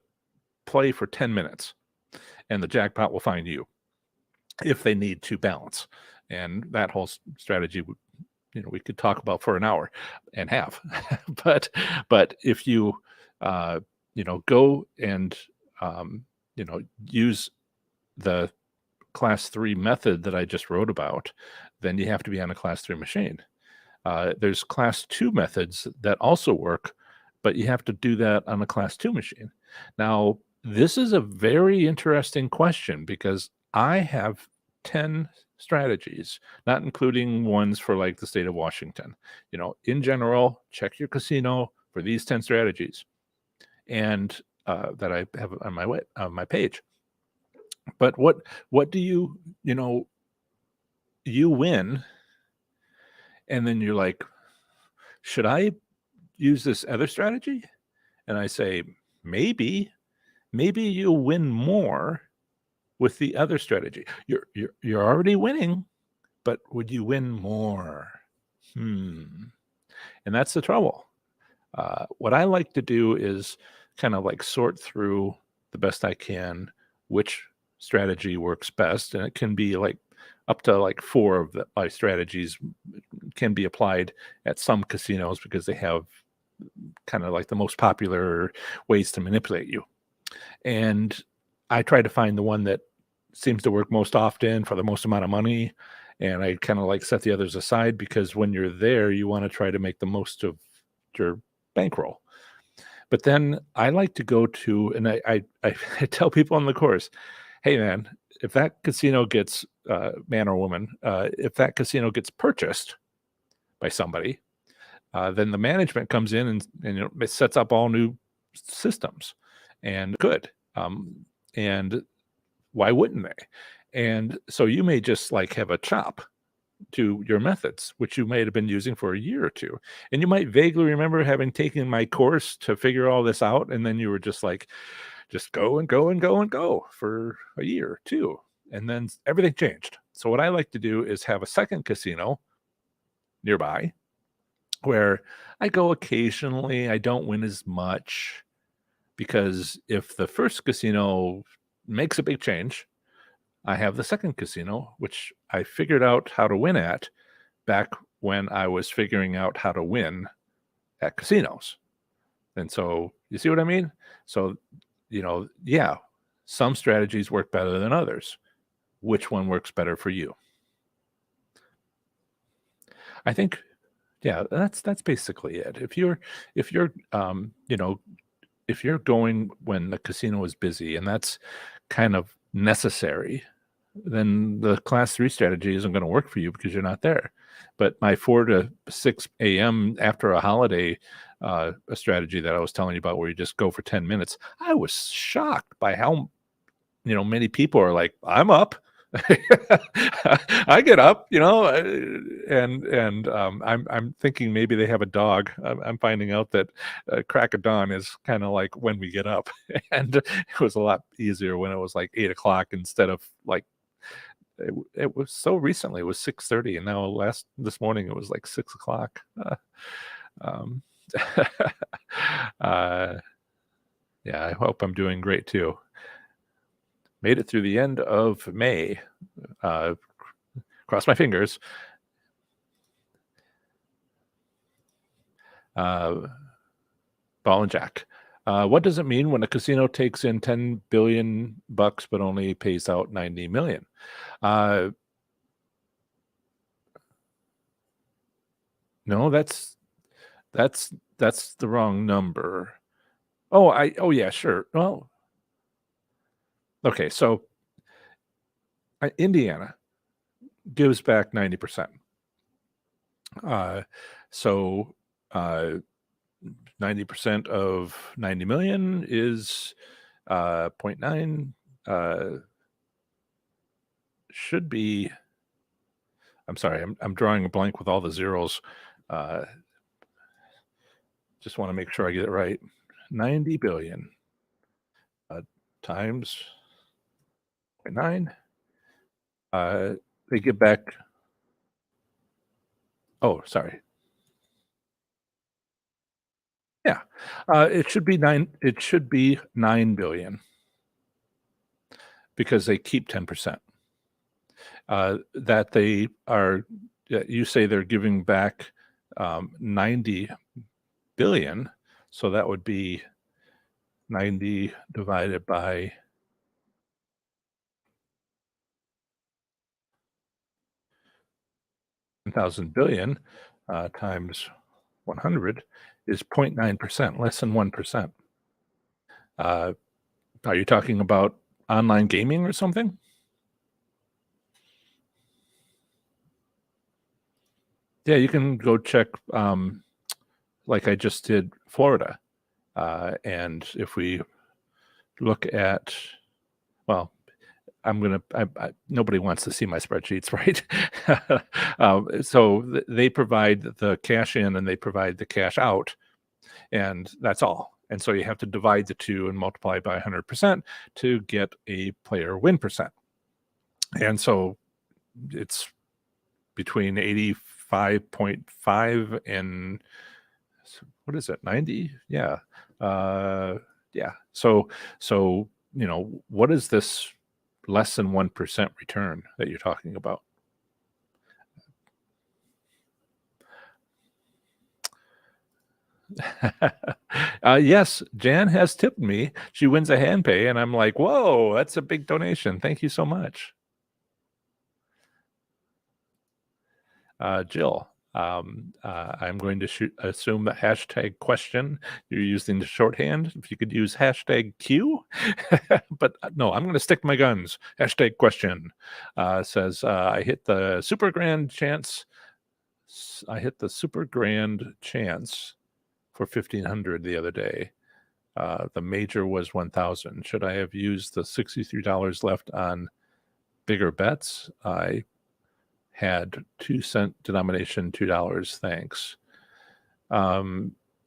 play for 10 minutes, and the jackpot will find you if they need to balance. And that whole strategy, we could talk about for an hour and half. but if you, go and, use the Class 3 method that I just wrote about, then you have to be on a Class 3 machine. There's Class 2 methods that also work, but you have to do that on a Class 2 machine. Now, this is a very interesting question, because I have 10 strategies, not including ones for like the state of Washington. In general, check your casino for these 10 strategies, and that I have on my page. But what do you win, and then you're like, should I use this other strategy? And I say, maybe you'll win more with the other strategy? You're already winning, but would you win more? Hmm. And that's the trouble. What I like to do is kind of like sort through the best I can which strategy works best, and it can be like up to like four of my strategies can be applied at some casinos because they have kind of like the most popular ways to manipulate you. And I try to find the one that seems to work most often for the most amount of money. And I kind of like set the others aside because when you're there, you want to try to make the most of your bankroll. But then I like to go to, and I tell people on the course, hey man, if that casino gets, man or woman, if that casino gets purchased by somebody, then the management comes in and it sets up all new systems and good. And why wouldn't they? And so you may just like have a chop to your methods, which you might have been using for a year or two. And you might vaguely remember having taken my course to figure all this out. And then you were just like, just go and go and go and go for a year or two. And then everything changed. So what I like to do is have a second casino nearby where I go occasionally. I don't win as much because if the first casino makes a big change, I have the second casino, which I figured out how to win at back when I was figuring out how to win at casinos. And so you see what I mean? So, yeah, some strategies work better than others. Which one works better for you? I think, yeah, that's basically it. If you're if you're going when the casino is busy and that's kind of necessary, then the class 3 strategy isn't going to work for you because you're not there. But my 4 to 6 a.m. after a holiday, a strategy that I was telling you about where you just go for 10 minutes, I was shocked by how many people are like, I'm up. I get up, and I'm thinking maybe they have a dog. I'm finding out that crack of dawn is kind of like when we get up, and it was a lot easier when it was like 8 o'clock instead of like it was so recently. It was 6:30, and now this morning it was like 6 o'clock. Um, uh, yeah, I hope I'm doing great too. Made it through the end of May. Cross my fingers. Ball and jack. What does it mean when a casino takes in 10 billion bucks but only pays out 90 million? No, that's the wrong number. Oh yeah, sure. Well, okay, so Indiana gives back 90%. So 90% of 90 million is 0.9. Should be, I'm sorry, I'm drawing a blank with all the zeros. Just want to make sure I get it right. 90 billion times 0.9. They give back. Oh, sorry. Yeah, it should be 9. It should be 9 billion because they keep 10%. That they are. You say they're giving back 90 billion, so that would be 90 divided by 1,000 billion times 100 is 0.9%, less than 1%. Are you talking about online gaming or something? Yeah, you can go check, like I just did Florida. And if we look at, well, nobody wants to see my spreadsheets, right? So they provide the cash in and they provide the cash out, and that's all. And so you have to divide the two and multiply by 100% to get a player win percent. And so it's between 85.5 and what is it, 90? Yeah. Yeah. So, what is this less than 1% return that you're talking about? Yes, Jan has tipped me. She wins a hand pay, and I'm like, whoa, that's a big donation. Thank you so much. Jill, I'm going to assume the hashtag question you're using the shorthand. If you could use hashtag Q, but no, I'm going to stick to my guns. Hashtag question says I hit the super grand chance. I hit the super grand chance for 1,500 the other day. The major was 1,000. Should I have used the $63 left on bigger bets? I had 2-cent denomination, $2. Thanks.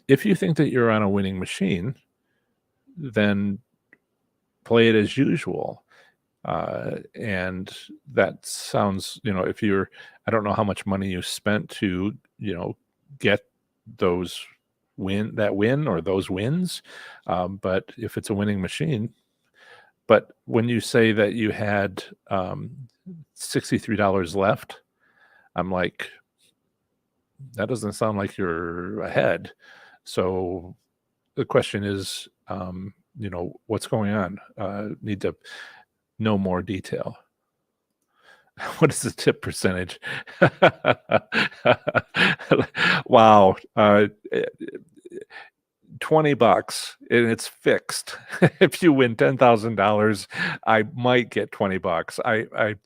If you think that you're on a winning machine, then play it as usual. And that sounds, if you're, I don't know how much money you spent to, get those win or those wins. But if it's a winning machine, but when you say that you had $63 left, I'm like, that doesn't sound like you're ahead. So the question is, what's going on? Need to know more detail. What is the tip percentage? Wow. $20 and it's fixed. If you win $10,000, I might get $20. I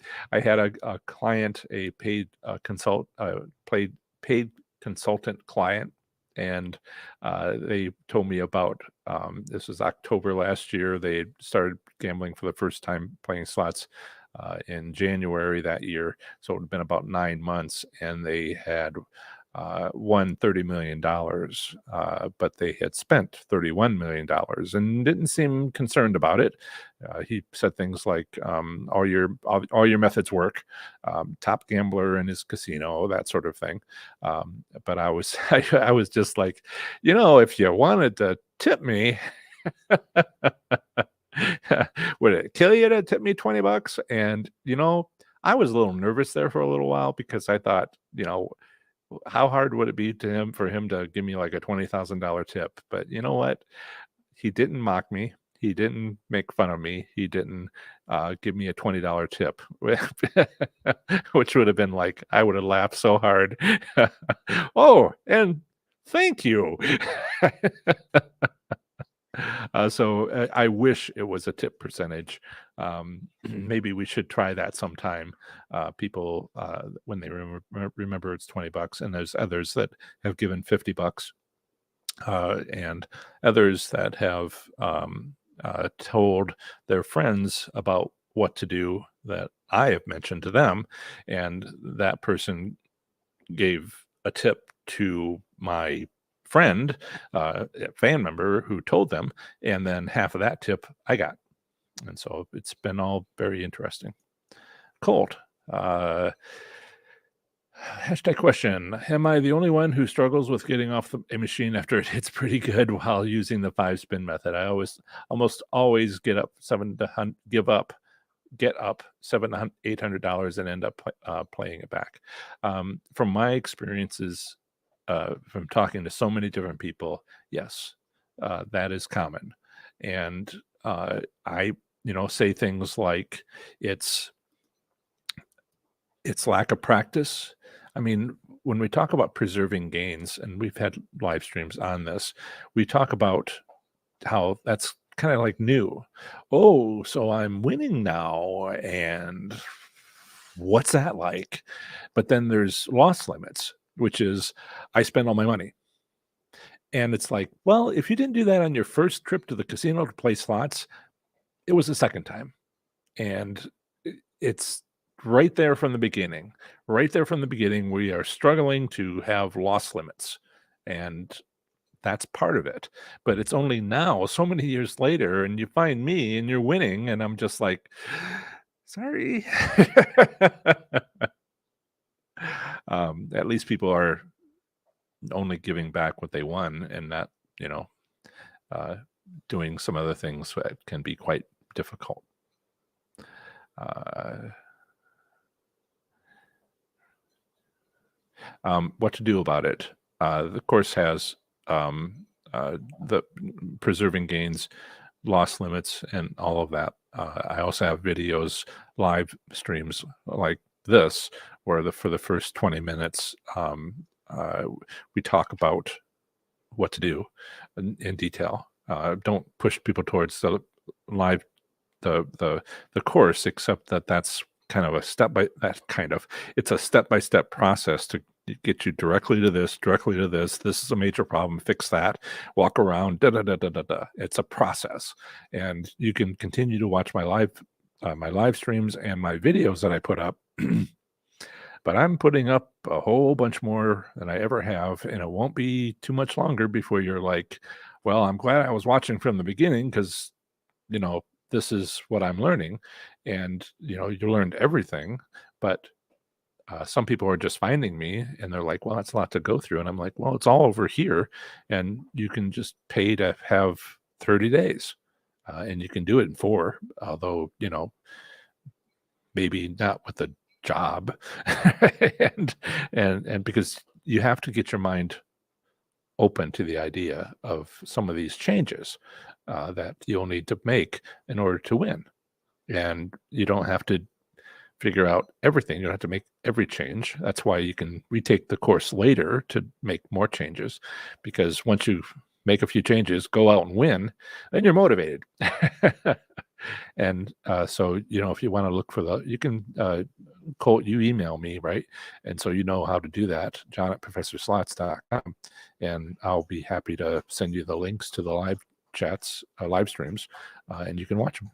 had a client, a paid paid consultant client, and they told me about this was October last year. They started gambling for the first time, playing slots in January that year. So it had been about 9 months, and they had won $30 million, but they had spent $31 million and didn't seem concerned about it. He said things like, all your methods work, top gambler in his casino, that sort of thing. But I was I was just like, if you wanted to tip me, would it kill you to tip me $20? And I was a little nervous there for a little while, because I thought, how hard would it be for him to give me like a $20,000 tip? But you know what? He didn't mock me. He didn't make fun of me. He didn't give me a $20 tip, which would have been like, I would have laughed so hard. Oh, and thank you. So I wish it was a tip percentage. Maybe we should try that sometime. People, when they remember it's $20, and there's others that have given $50, and others that have told their friends about what to do that I have mentioned to them, and that person gave a tip to my friend, a fan member who told them, and then half of that tip I got. And so it's been all very interesting. Colt, hashtag question. Am I the only one who struggles with getting off a machine after it hits pretty good while using the 5-spin method? I almost always get up $700-800 and end up playing it back. From my experiences, from talking to so many different people, yes, that is common. And I say things like it's lack of practice. I mean, when we talk about preserving gains, and we've had live streams on this, we talk about how that's kind of like new. Oh, so I'm winning now, and what's that like? But then there's loss limits, which is I spend all my money. And it's like, well, if you didn't do that on your first trip to the casino to play slots, it was the second time. And it's right there from the beginning. Right there from the beginning, we are struggling to have loss limits. And That's part of it. But it's only now, so many years later, and you find me and you're winning, and I'm just like, sorry. At least people are only giving back what they won and not, you know, uh, doing some other things that can be quite difficult. Uh, what to do about it? The course has the preserving gains, loss limits, and all of that. I also have videos, live streams like this, where for the first 20 minutes, uh, we talk about what to do in detail. Don't push people towards the live the course, except that that's kind of a it's a step-by-step process to get you directly to this, directly to this. This is a major problem, fix that, walk around, da da da da da da. It's a process, and you can continue to watch my live streams and my videos that I put up. But I'm putting up a whole bunch more than I ever have, and it won't be too much longer before you're like, well, I'm glad I was watching from the beginning because, you know, this is what I'm learning. And, you know, you learned everything, but some people are just finding me and they're like, well, that's a lot to go through. And I'm like, well, it's all over here. And you can just pay to have 30 days. And you can do it in 4, although, you know, maybe not with a job. And because you have to get your mind open to the idea of some of these changes that you'll need to make in order to win. And you don't have to figure out everything. You don't have to make every change. That's why you can retake the course later to make more changes, because once you make a few changes, go out and win, then you're motivated. And so, you know, if you want to look for you can you email me, right? And so you know how to do that, john@professorslots.com, and I'll be happy to send you the links to the live chats, live streams, and you can watch them.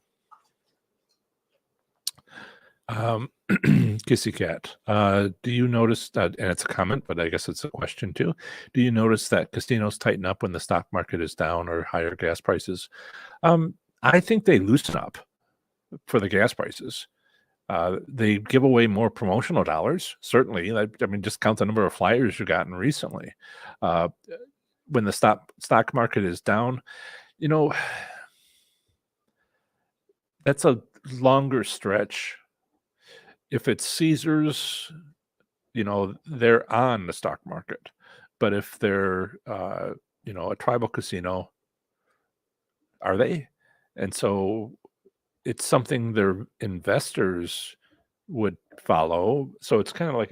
Kissy Cat, do you notice that, and it's a comment, but I guess it's a question too. Do you notice that casinos tighten up when the stock market is down or higher gas prices? I think they loosen up for the gas prices. They give away more promotional dollars, certainly. I mean, just count the number of flyers you've gotten recently. When the stock market is down, you know, that's a longer stretch. If it's Caesars, you know, they're on the stock market. But if they're, you know, a tribal casino, are they? And so it's something their investors would follow. So it's kind of like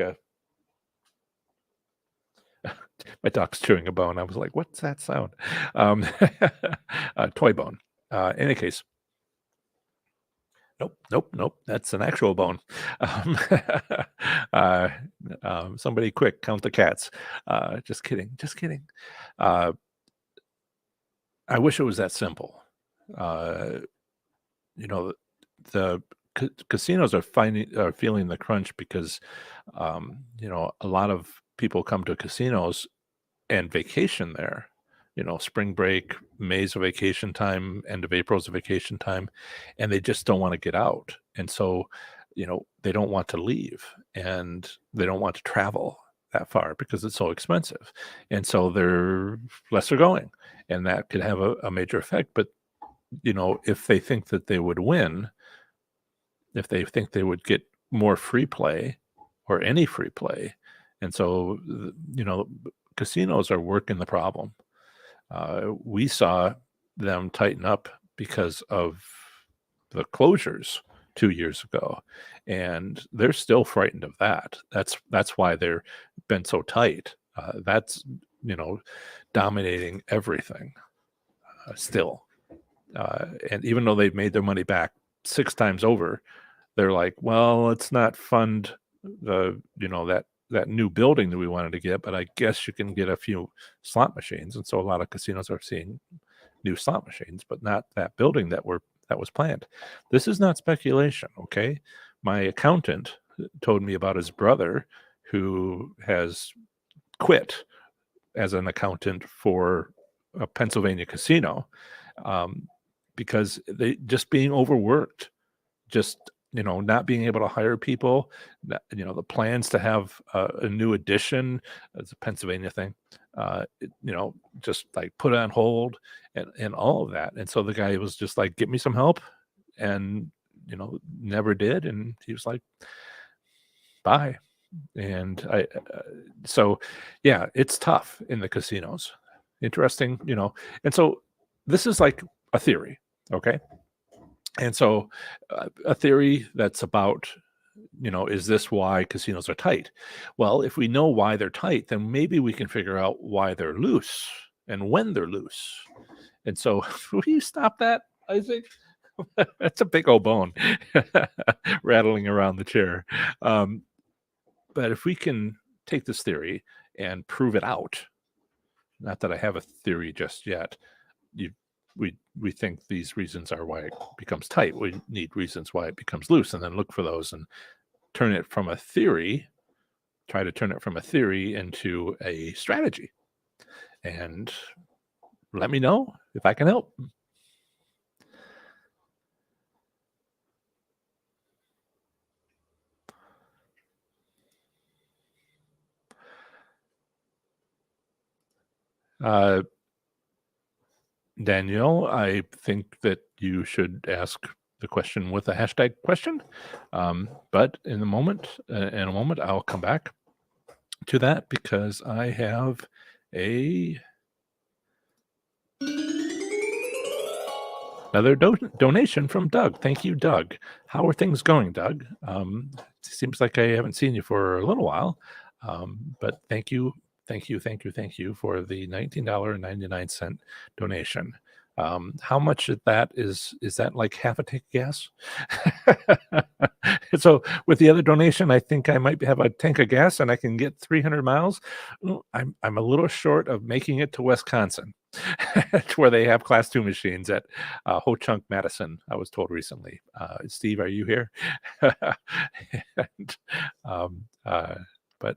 my dog's chewing a bone. I was like, what's that sound? A toy bone. In any case, nope. That's an actual bone. Um, uh, somebody quick, count the cats. Just kidding. I wish it was that simple. You know, the casinos are feeling the crunch because, you know, a lot of people come to casinos and vacation there. You know, spring break, May's a vacation time, end of April's a vacation time, and they just don't want to get out. And so, you know, they don't want to leave and they don't want to travel that far because it's so expensive. And so they're lesser going, and that could have a major effect. But, you know, if they think that they would win, if they think they would get more free play or any free play, and so, you know, casinos are working the problem. We saw them tighten up because of the closures 2 years ago, and they're still frightened of that. That's why they're been so tight. That's, you know, dominating everything still. And even though they've made their money back 6 times over, they're like, well, let's not fund the, you know, that new building that we wanted to get, but I guess you can get a few slot machines. And so a lot of casinos are seeing new slot machines, but not that building that was planned. This is not speculation, okay? My accountant told me about his brother who has quit as an accountant for a Pennsylvania casino, um, because they just being overworked, just not being able to hire people, the plans to have a new addition. It's a Pennsylvania thing, just like put on hold and all of that. And so the guy was just like, get me some help, and never did. And he was like, bye. And so yeah, it's tough in the casinos. Interesting. And so this is like a theory. Okay. And so a theory that's about, is this why casinos are tight? Well, if we know why they're tight, then maybe we can figure out why they're loose and when they're loose. And so will you stop that, Isaac? That's a big old bone rattling around the chair. But if we can take this theory and prove it out, not that I have a theory just yet, we think these reasons are why it becomes tight. We need reasons why it becomes loose, and then look for those and turn it from a theory, try to turn it from a theory into a strategy. And let me know if I can help. Danielle, I think that you should ask the question with a hashtag question. But in a moment, I'll come back to that because I have another donation from Doug. Thank you, Doug. How are things going, Doug? Seems like I haven't seen you for a little while, but thank you for the $19.99 donation. How much of that is that like half a tank of gas? So with the other donation, I think I might have a tank of gas and I can get 300 miles. I'm a little short of making it to Wisconsin, where they have Class 2 machines at Ho Chunk, Madison. I was told recently. Steve, are you here? And, but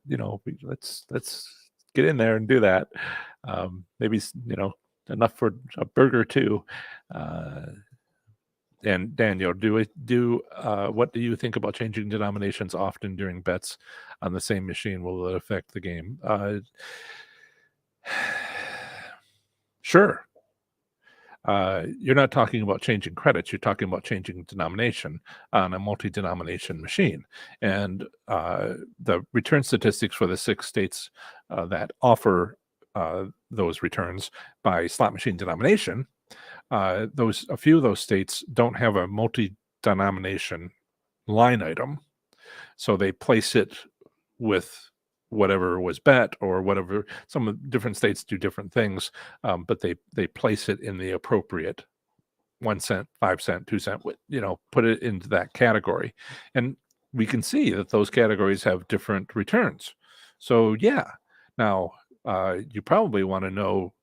let's get in there and do that. Maybe enough for a burger too. And Daniel, what do you think about changing denominations often during bets on the same machine? Will it affect the game? Sure. You're not talking about changing credits. You're talking about changing denomination on a multi-denomination machine. And the return statistics for the 6 states that offer those returns by slot machine denomination, a few of those states don't have a multi-denomination line item. So they place it with whatever was bet or whatever. Some different states do different things, but they place it in the appropriate 1 cent, 5 cent, 2 cent, put it into that category. And we can see that those categories have different returns. So yeah, now you probably want to know,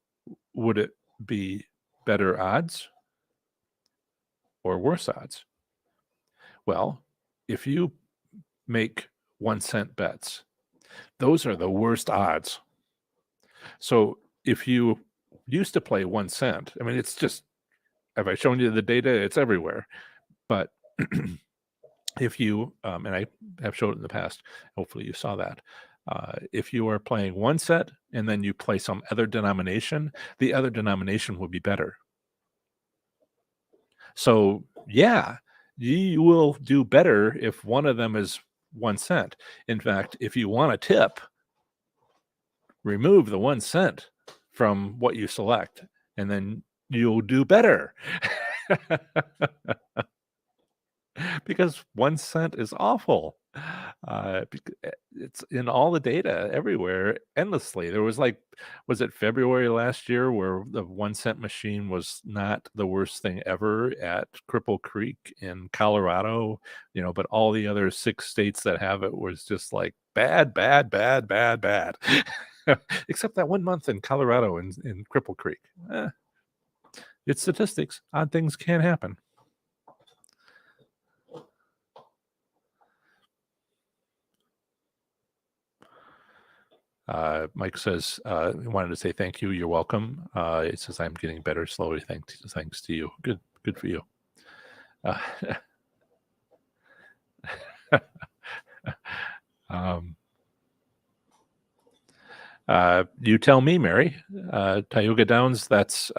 would it be better odds or worse odds? Well, if you make 1 cent bets, those are the worst odds. So if you used to play 1 cent, I mean, it's just, have I shown you the data? It's everywhere. But if you, and I have showed it in the past, hopefully you saw that. If you are playing 1 set and then you play some other denomination, the other denomination will be better. So yeah, you will do better if one of them is 1 cent. In fact, if you want a tip, remove the 1 cent from what you select, and then you'll do better. Because 1 cent is awful. It's in all the data everywhere endlessly. There was was it February last year where the 1 cent machine was not the worst thing ever at Cripple Creek in Colorado, but all the other 6 states that have it was just like bad, bad, bad, bad, bad. Except that 1 month in Colorado in Cripple Creek. It's statistics. Odd things can happen. Mike says he wanted to say thank you. You're welcome. It says I'm getting better slowly. Thanks to you. Good for you. Uh, um, you tell me, Mary. Tioga Downs. That's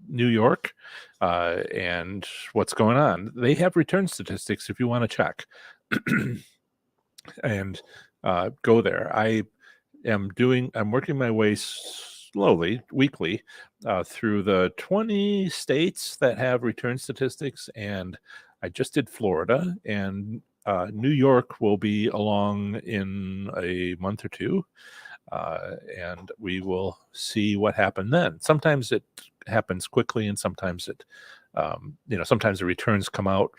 New York. And what's going on? They have return statistics if you want to check. And go there. I'm working my way slowly, weekly, through the 20 states that have return statistics, and I just did Florida, and New York will be along in a month or two, and we will see what happened then. Sometimes it happens quickly, and sometimes sometimes the returns come out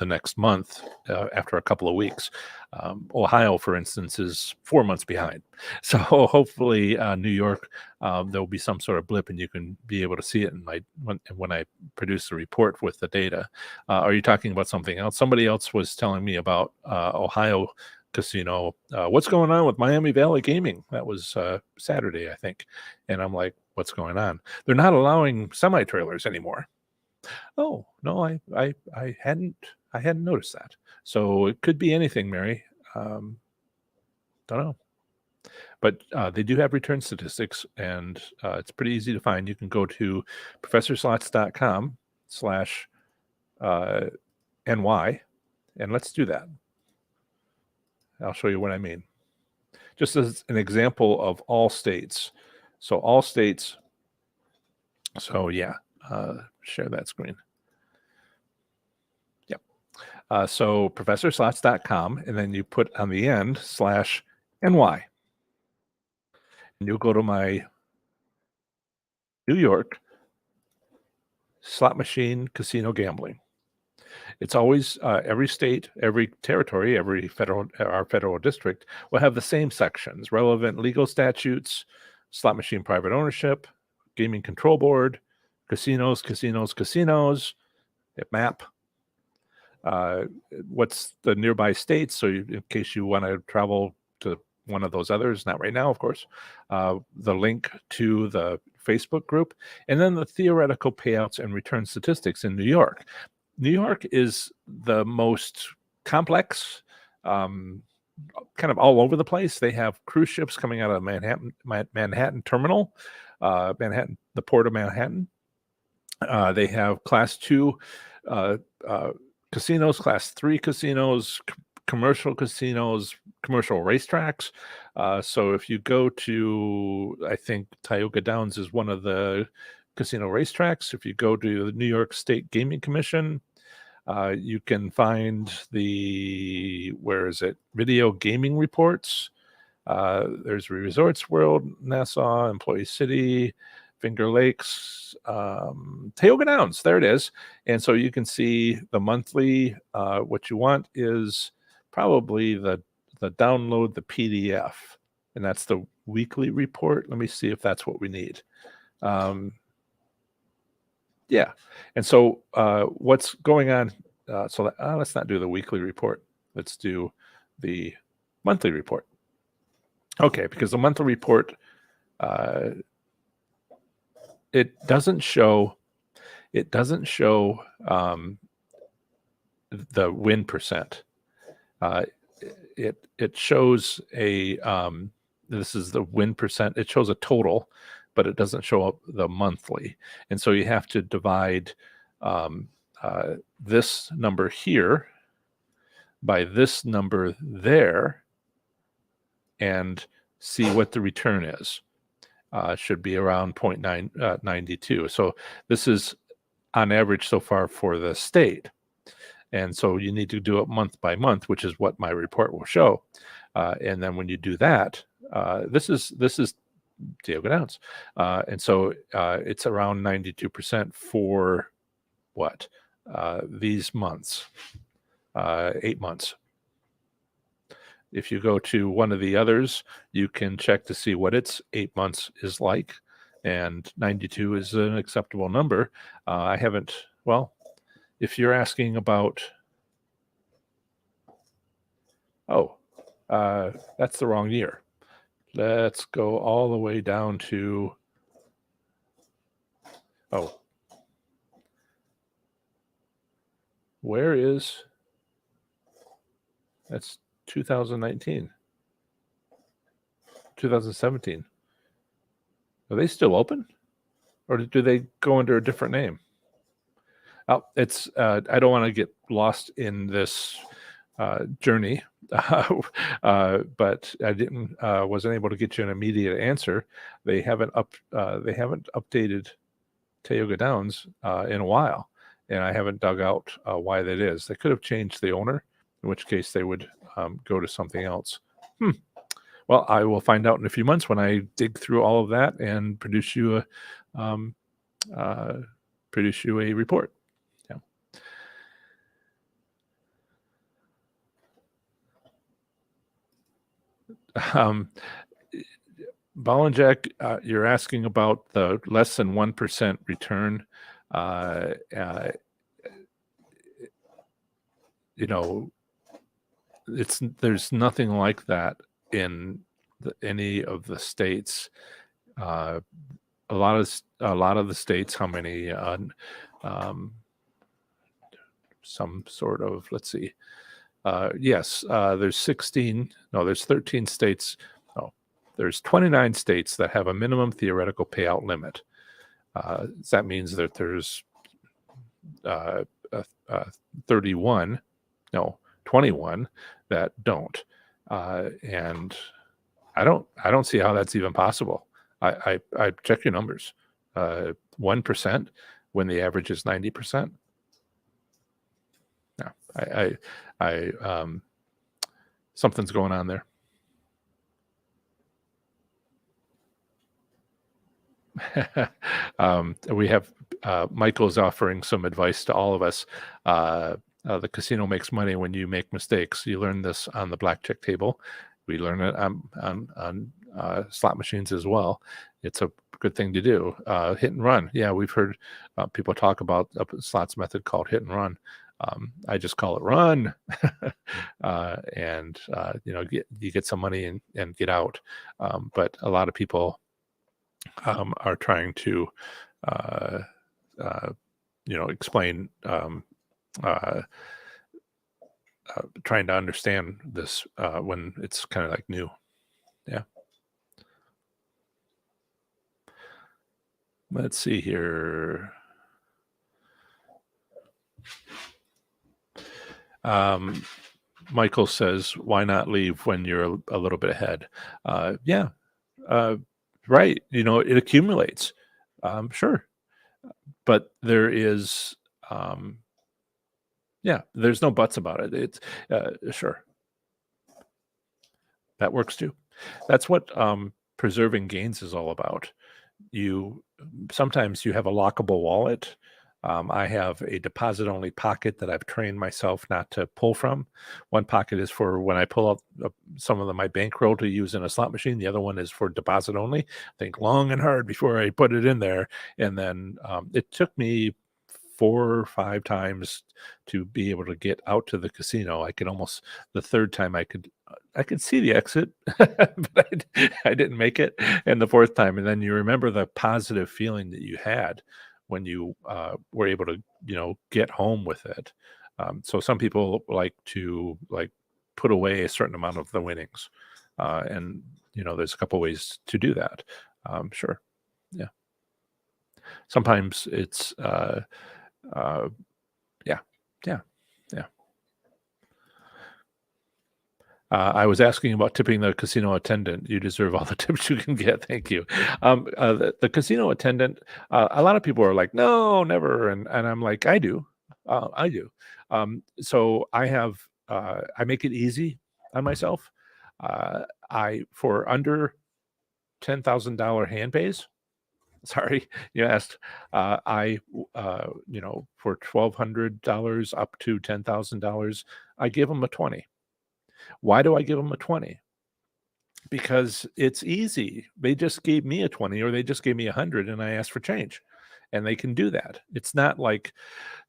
the next month after a couple of weeks. Ohio, for instance, is 4 months behind. So hopefully New York, there'll be some sort of blip and you can be able to see it when I produce the report with the data. Are you talking about something else? Somebody else was telling me about Ohio casino. What's going on with Miami Valley Gaming? That was Saturday, I think. And I'm like, what's going on? They're not allowing semi-trailers anymore. Oh, no, I hadn't noticed that. So it could be anything, Mary. Don't know. But they do have return statistics, and it's pretty easy to find. You can go to professorslots.com slash NY, and let's do that. I'll show you what I mean. Just as an example of all states. So all states. So yeah, share that screen. Yep. So professorslots.com, and then you put on the end /NY. And you'll go to my New York slot machine casino gambling. It's always every state, every territory, our federal district will have the same sections: relevant legal statutes, slot machine private ownership, gaming control board, casinos, map. What's the nearby states? So in case you want to travel to one of those others, not right now, of course, the link to the Facebook group, and then the theoretical payouts and return statistics in New York. New York is the most complex, kind of all over the place. They have cruise ships coming out of Manhattan Terminal, the port of Manhattan. They have Class 2 casinos, Class 3 casinos, commercial casinos, commercial racetracks. So if you go to, I think Tioga Downs is one of the casino racetracks. If you go to the New York State Gaming Commission, you can find video gaming reports. There's Resorts World, Nassau, Employee City, Finger Lakes, Tioga Downs. There it is. And so you can see the monthly. What you want is probably the download the PDF, and that's the weekly report. Let me see if that's what we need. Yeah. And so what's going on? Let's not do the weekly report. Let's do the monthly report. Okay, because the monthly report, it doesn't show the win percent. It shows this is the win percent. It shows a total, but it doesn't show up the monthly. And so you have to divide this number here by this number there and see what the return is. Should be around 0.92. So this is on average so far for the state. And so you need to do it month by month, which is what my report will show. And then when you do that, this is Tioga Downs. And so it's around 92% for what? These months, 8 months. If you go to one of the others, you can check to see what its 8 months is like. And 92 is an acceptable number. If you're asking about, that's the wrong year. Let's go all the way down to, oh, where is, that's 2019, 2017. Are they still open? Or do they go under a different name? Oh, it's, I don't want to get lost in this journey, but I wasn't able to get you an immediate answer. They haven't updated Tioga Downs in a while, and I haven't dug out why that is. They could have changed the owner, in which case they would go to something else. Well, I will find out in a few months when I dig through all of that and produce you a report. Yeah. Ball and Jack, you're asking about the less than 1% return. You know, there's nothing like that in any of the states. A lot of the states, how many? Some sort of, let's see. Yes, there's 16. No, there's 13 states. Oh, there's 29 states that have a minimum theoretical payout limit. That means that there's 31, no, 21 that don't. And I don't see how that's even possible. I check your numbers. 1% when the average is 90%. No, something's going on there. We have Michael's offering some advice to all of us. The casino makes money when you make mistakes. You learn this on the blackjack table. We learn it on slot machines as well. It's a good thing to do. Hit and run. Yeah, we've heard people talk about a slots method called hit and run. I just call it run, and you get some money and get out. But a lot of people are trying to explain, trying to understand this when it's kind of like new. Yeah. Let's see here. Michael says, why not leave when you're a little bit ahead? Yeah. Right. It accumulates. Sure. But there is, there's no buts about it. It's sure. That works too. That's what preserving gains is all about. Sometimes you have a lockable wallet. I have a deposit-only pocket that I've trained myself not to pull from. One pocket is for when I pull out some of my bankroll to use in a slot machine. The other one is for deposit-only. Think long and hard before I put it in there. And then it took me 4 or 5 times to be able to get out to the casino. The third time I could see the exit, but I didn't make it. And the fourth time, and then you remember the positive feeling that you had when you were able to, get home with it. So some people like to put away a certain amount of the winnings. And, there's a couple ways to do that. Sure. Yeah. Sometimes it's, yeah. I was asking about tipping the casino attendant. You deserve all the tips you can get. Thank you. The casino attendant, a lot of people are like, no, never. And I'm like, I do. I do. So I have, I make it easy on myself. For under $10,000 hand pays, sorry, you asked, for $1,200 up to $10,000, I give them a 20. Why do I give them a 20? Because it's easy. They just gave me a 20 or they just gave me 100 and I asked for change. And they can do that. It's not like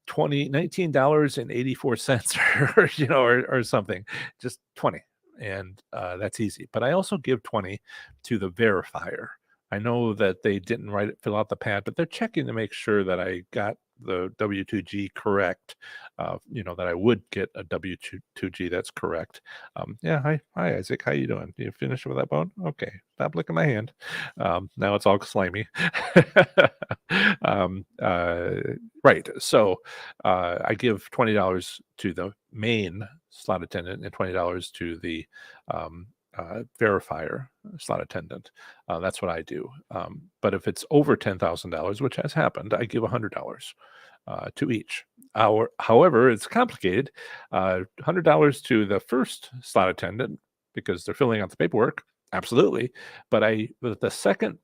$19.84 or something. Just 20. and that's easy. But I also give 20 to the verifier. I know that they didn't fill out the pad, but they're checking to make sure that I got the W2G correct. That I would get a W2G that's correct. Yeah, hi Isaac, how you doing? You finished with that bone? Okay, stop licking my hand. Now it's all slimy. Right. So I give $20 to the main slot attendant and $20 to the verifier slot attendant. That's what I do. But if it's over $10,000, which has happened, I give $100 to each. However, it's complicated. $100 to the first slot attendant because they're filling out the paperwork. Absolutely. But the second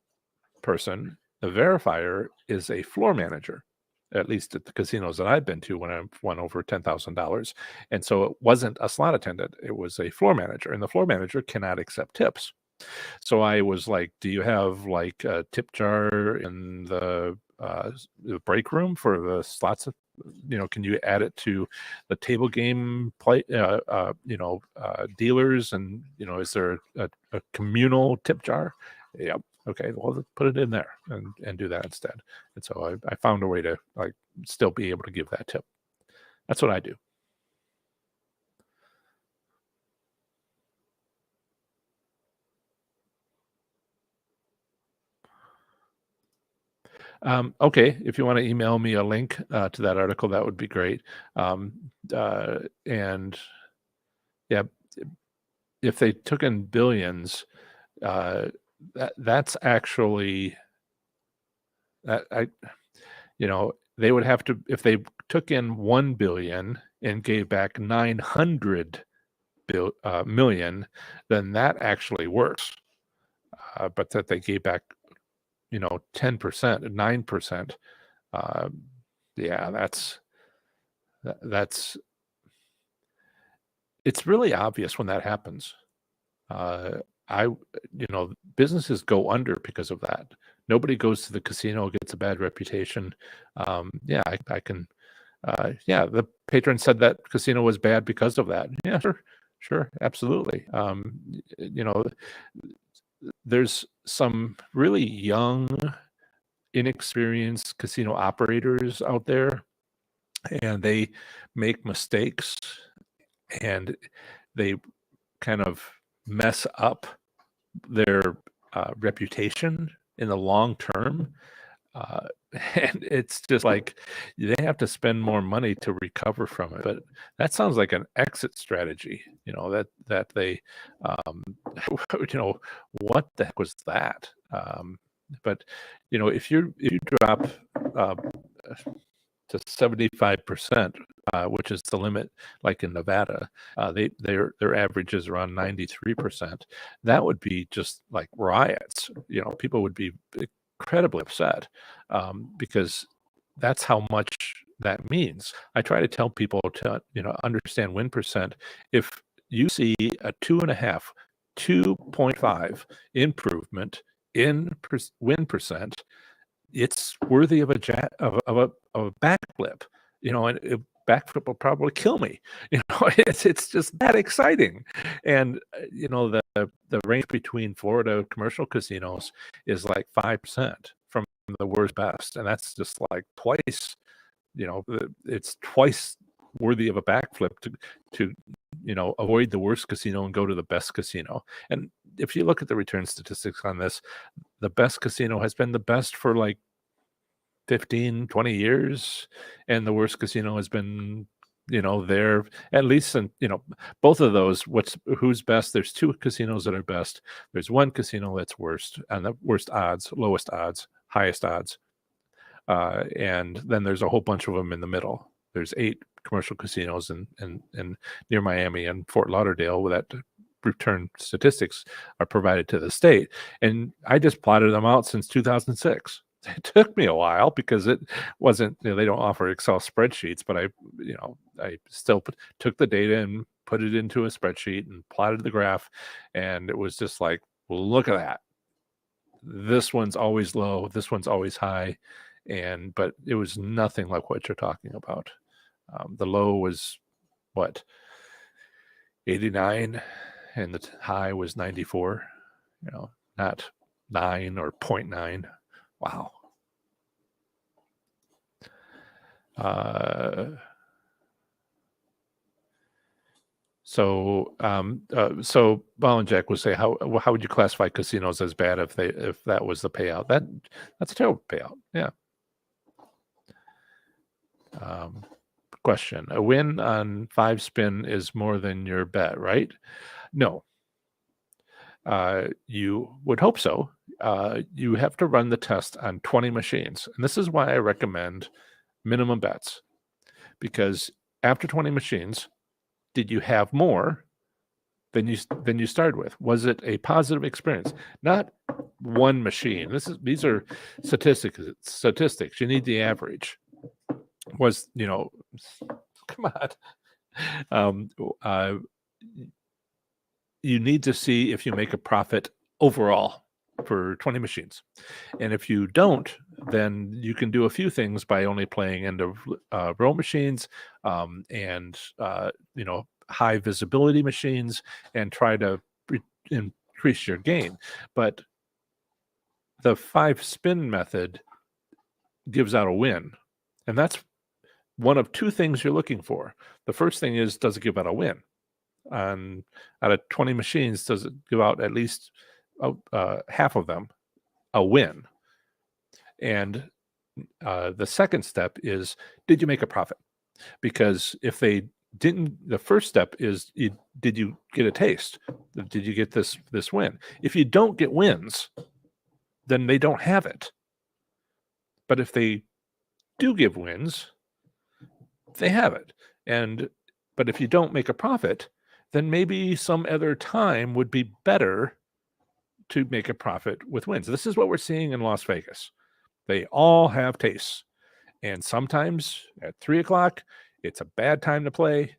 person, the verifier, is a floor manager, at least at the casinos that I've been to when I won over $10,000. And so it wasn't a slot attendant, it was a floor manager, and the floor manager cannot accept tips. So I was like, do you have like a tip jar in the break room for the slots? Can you add it to the table game dealers? And, is there a communal tip jar? Yep. Okay, well, put it in there and do that instead. And so I found a way to like still be able to give that tip. That's what I do. Okay, if you want to email me a link to that article, that would be great. And yeah, if they took in billions, that's actually they would have to, if they took in 1 billion and gave back 900 million, then that actually works. But that they gave back 10%, 9%. Yeah, that's it's really obvious when that happens. Businesses go under because of that. Nobody goes to the casino, gets a bad reputation. Yeah, I can. Yeah, the patron said that casino was bad because of that. Yeah, sure, absolutely. There's some really young, inexperienced casino operators out there, and they make mistakes, and they kind of mess up their reputation in the long term. And it's just like they have to spend more money to recover from it. But that sounds like an exit strategy, that they, what the heck was that? But if you drop to 75%, which is the limit, like in Nevada, their average is around 93%. That would be just like riots. People would be incredibly upset because that's how much that means. I try to tell people to understand win percent. If you see a 2.5, 2.5 improvement in win percent, it's worthy of a backflip, and a backflip will probably kill me. It's just that exciting. And the range between Florida commercial casinos is like 5% from the worst best, and that's just like twice. It's twice worthy of a backflip to avoid the worst casino and go to the best casino. And if you look at the return statistics on this, the best casino has been the best for like 15, 20 years, and the worst casino has been there at least. And both of those, who's best? There's two casinos that are best. There's one casino that's worst, and the worst odds, lowest odds, highest odds, and then there's a whole bunch of them in the middle. There's 8 commercial casinos in near Miami and Fort Lauderdale that return statistics are provided to the state, and I just plotted them out since 2006. It took me a while because it wasn't, they don't offer Excel spreadsheets, but I still took the data and put it into a spreadsheet and plotted the graph, and it was just like, well, look at that. This one's always low, this one's always high, but it was nothing like what you're talking about. The low was what, 89, and the high was 94, not 9 or 0.9. Wow. So Ball and Jack would say, how would you classify casinos as bad if that was the payout? That's a terrible payout. Yeah. Question: a win on 5 spin is more than your bet, right? No. You would hope so. You have to run the test on 20 machines, and this is why I recommend minimum bets, because after 20 machines, did you have more than you started with? Was it a positive experience? Not one machine. These are statistics. You need the average. Was, come on. You need to see if you make a profit overall for 20 machines. And if you don't, then you can do a few things by only playing end of row machines, and high visibility machines, and try to increase your gain. But the 5 spin method gives out a win, and that's one of 2 things you're looking for. The first thing is, does it give out a win? Out of 20 machines, does it give out at least half of them a win? And the second step is, did you make a profit? Because if they didn't, the first step is, did you get a taste? Did you get this win? If you don't get wins, then they don't have it. But if they do give wins, they have it. But if you don't make a profit, then maybe some other time would be better to make a profit with wins. This is what we're seeing in Las Vegas. They all have tastes. And sometimes at 3 o'clock, it's a bad time to play.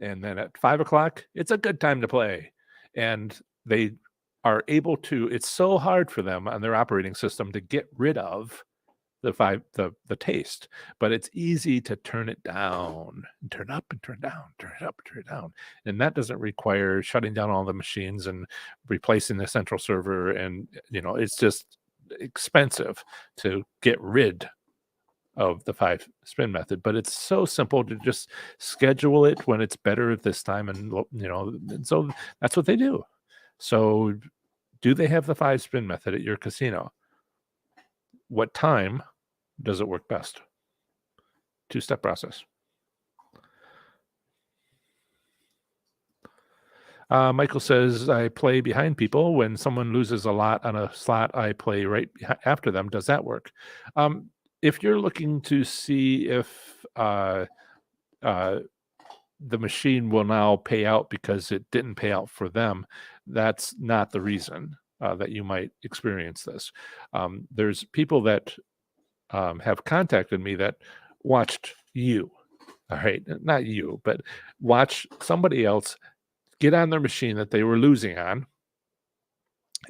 And then at 5 o'clock, it's a good time to play. And they are able to, it's so hard for them on their operating system to get rid of the taste, but it's easy to turn it down, and turn up and turn down, turn it up, turn it down. And that doesn't require shutting down all the machines and replacing the central server. And, it's just expensive to get rid of the 5 spin method, but it's so simple to just schedule it when it's better at this time. And so that's what they do. So do they have the 5 spin method at your casino? What time does it work best? 2-step process. Michael says, I play behind people. When someone loses a lot on a slot, I play right after them. Does that work? If you're looking to see if the machine will now pay out because it didn't pay out for them, that's not the reason that you might experience this. There's people that have contacted me that watched you, all right, not you, but watch somebody else get on their machine that they were losing on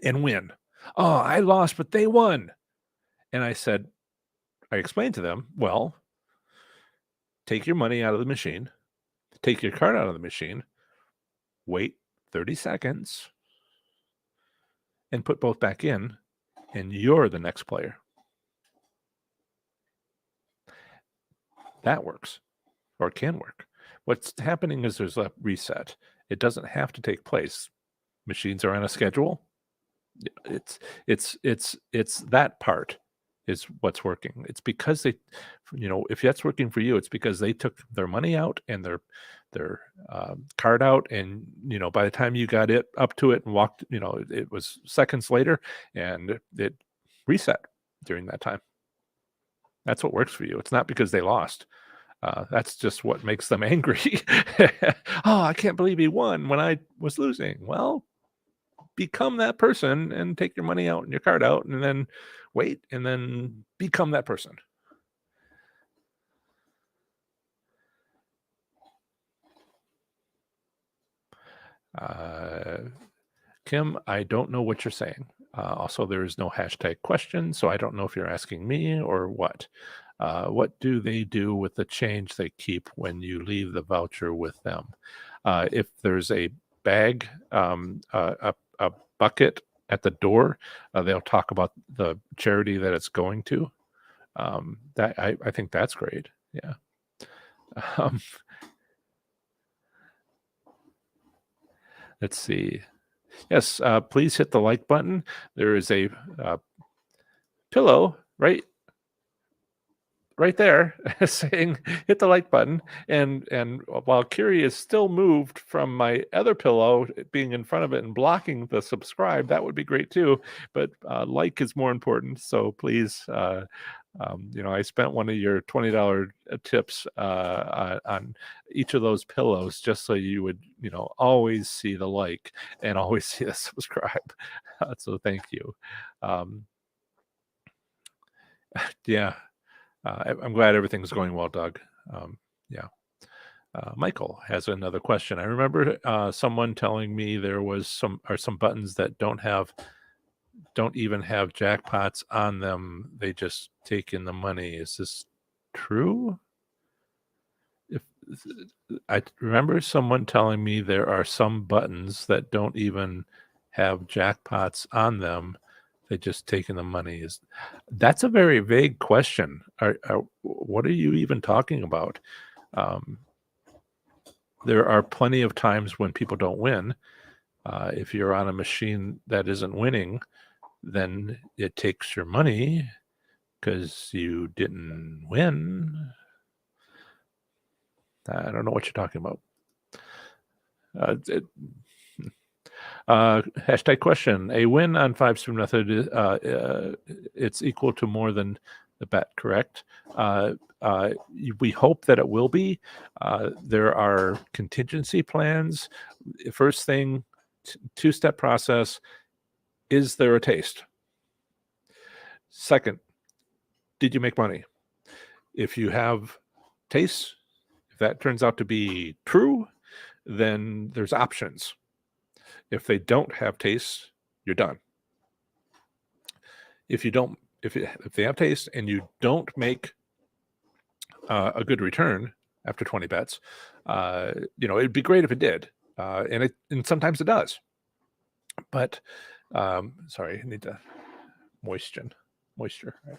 and win. Oh, I lost, but they won. And I explained to them, well, take your money out of the machine, take your card out of the machine, wait 30 seconds, and put both back in, and you're the next player. That works, or can work. What's happening is there's a reset. It doesn't have to take place. Machines are on a schedule. It's that part is what's working. It's because they, if that's working for you, it's because they took their money out and their card out, and by the time you got it up to it and walked, it was seconds later, and it reset during that time. That's what works for you. It's not because they lost. That's just what makes them angry. Oh, I can't believe he won when I was losing. Well, become that person and take your money out and your card out, and then wait, and then become that person. Kim, I don't know what you're saying. Also, there is no hashtag question, so I don't know if you're asking me or what. What do they do with the change they keep when you leave the voucher with them? If there's a bag, a bucket at the door, they'll talk about the charity that it's going to. That I think that's great. Yeah. Um, let's see. Yes, please hit the like button. There is a pillow right there saying hit the like button, and while Kiri is still moved from my other pillow being in front of it and blocking the subscribe, that would be great too, but like is more important, so please, I spent one of your $20 tips on each of those pillows just so you would always see the like and always see the subscribe. So thank you. um, yeah. I'm glad everything's going well, Doug. Yeah. Michael has another question. I remember someone telling me there was some buttons that don't even have jackpots on them. They just take in the money. Is this true? If I remember someone telling me there are some buttons that don't even have jackpots on them. They just take in the money. That's a very vague question. What are you even talking about? There are plenty of times when people don't win. If you're on a machine that isn't winning, then it takes your money because you didn't win. I don't know what you're talking about. Hashtag question. A win on 5-spin method, it's equal to more than the bet, correct? We hope that it will be. There are contingency plans. First thing, two-step process. Is there a taste? Second, did you make money? If you have taste, if that turns out to be true, then there's options. If they don't have taste, you're done. If they have taste and you don't make a good return after 20 bets, it'd be great if it did, and sometimes it does. But sorry, I need to moisture. Right?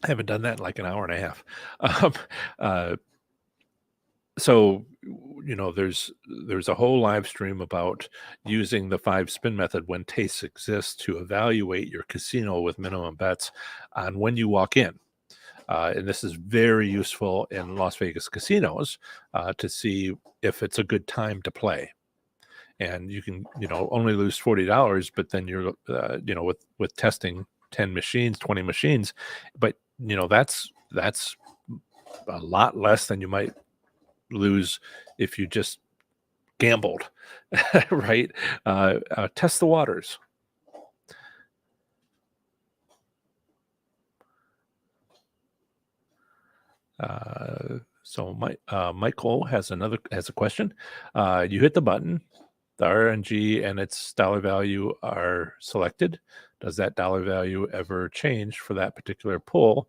I haven't done that in like an hour and a half. So there's a whole live stream about using the 5-spin method when taste exists to evaluate your casino with minimum bets on when you walk in. And this is very useful in Las Vegas casinos to see if it's a good time to play. And you can only lose $40, but then you're with testing 10 machines, 20 machines, but that's a lot less than you might lose if you just gambled. Right? Test the waters. So Michael has a question. You hit the button, the RNG and its dollar value are selected. Does that dollar value ever change for that particular pull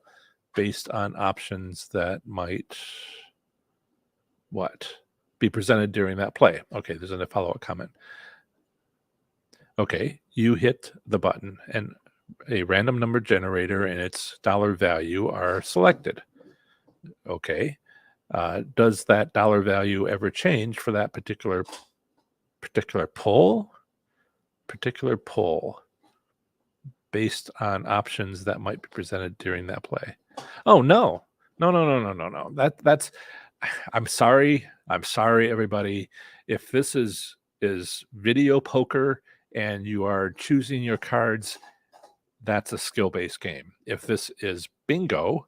based on options that might be presented during that play? Okay, there's a follow-up comment. Okay, you hit the button and a random number generator and its dollar value are selected. Okay, does that dollar value ever change for that particular pull based on options that might be presented during that play? Oh, no. That's I'm sorry, everybody. If this is video poker and you are choosing your cards, that's a skill-based game. If this is bingo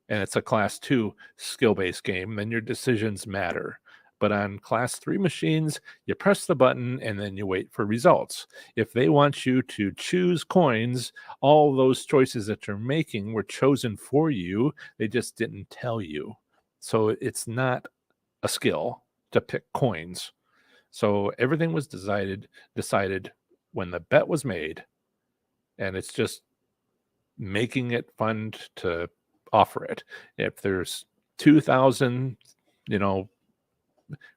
and it's a class 2 skill-based game, then your decisions matter. But on class 3 machines, you press the button and then you wait for results. If they want you to choose coins, all those choices that you're making were chosen for you. They just didn't tell you. So it's not a skill to pick coins. So everything was decided when the bet was made, and it's just making it fun to offer it. If there's 2,000 you know,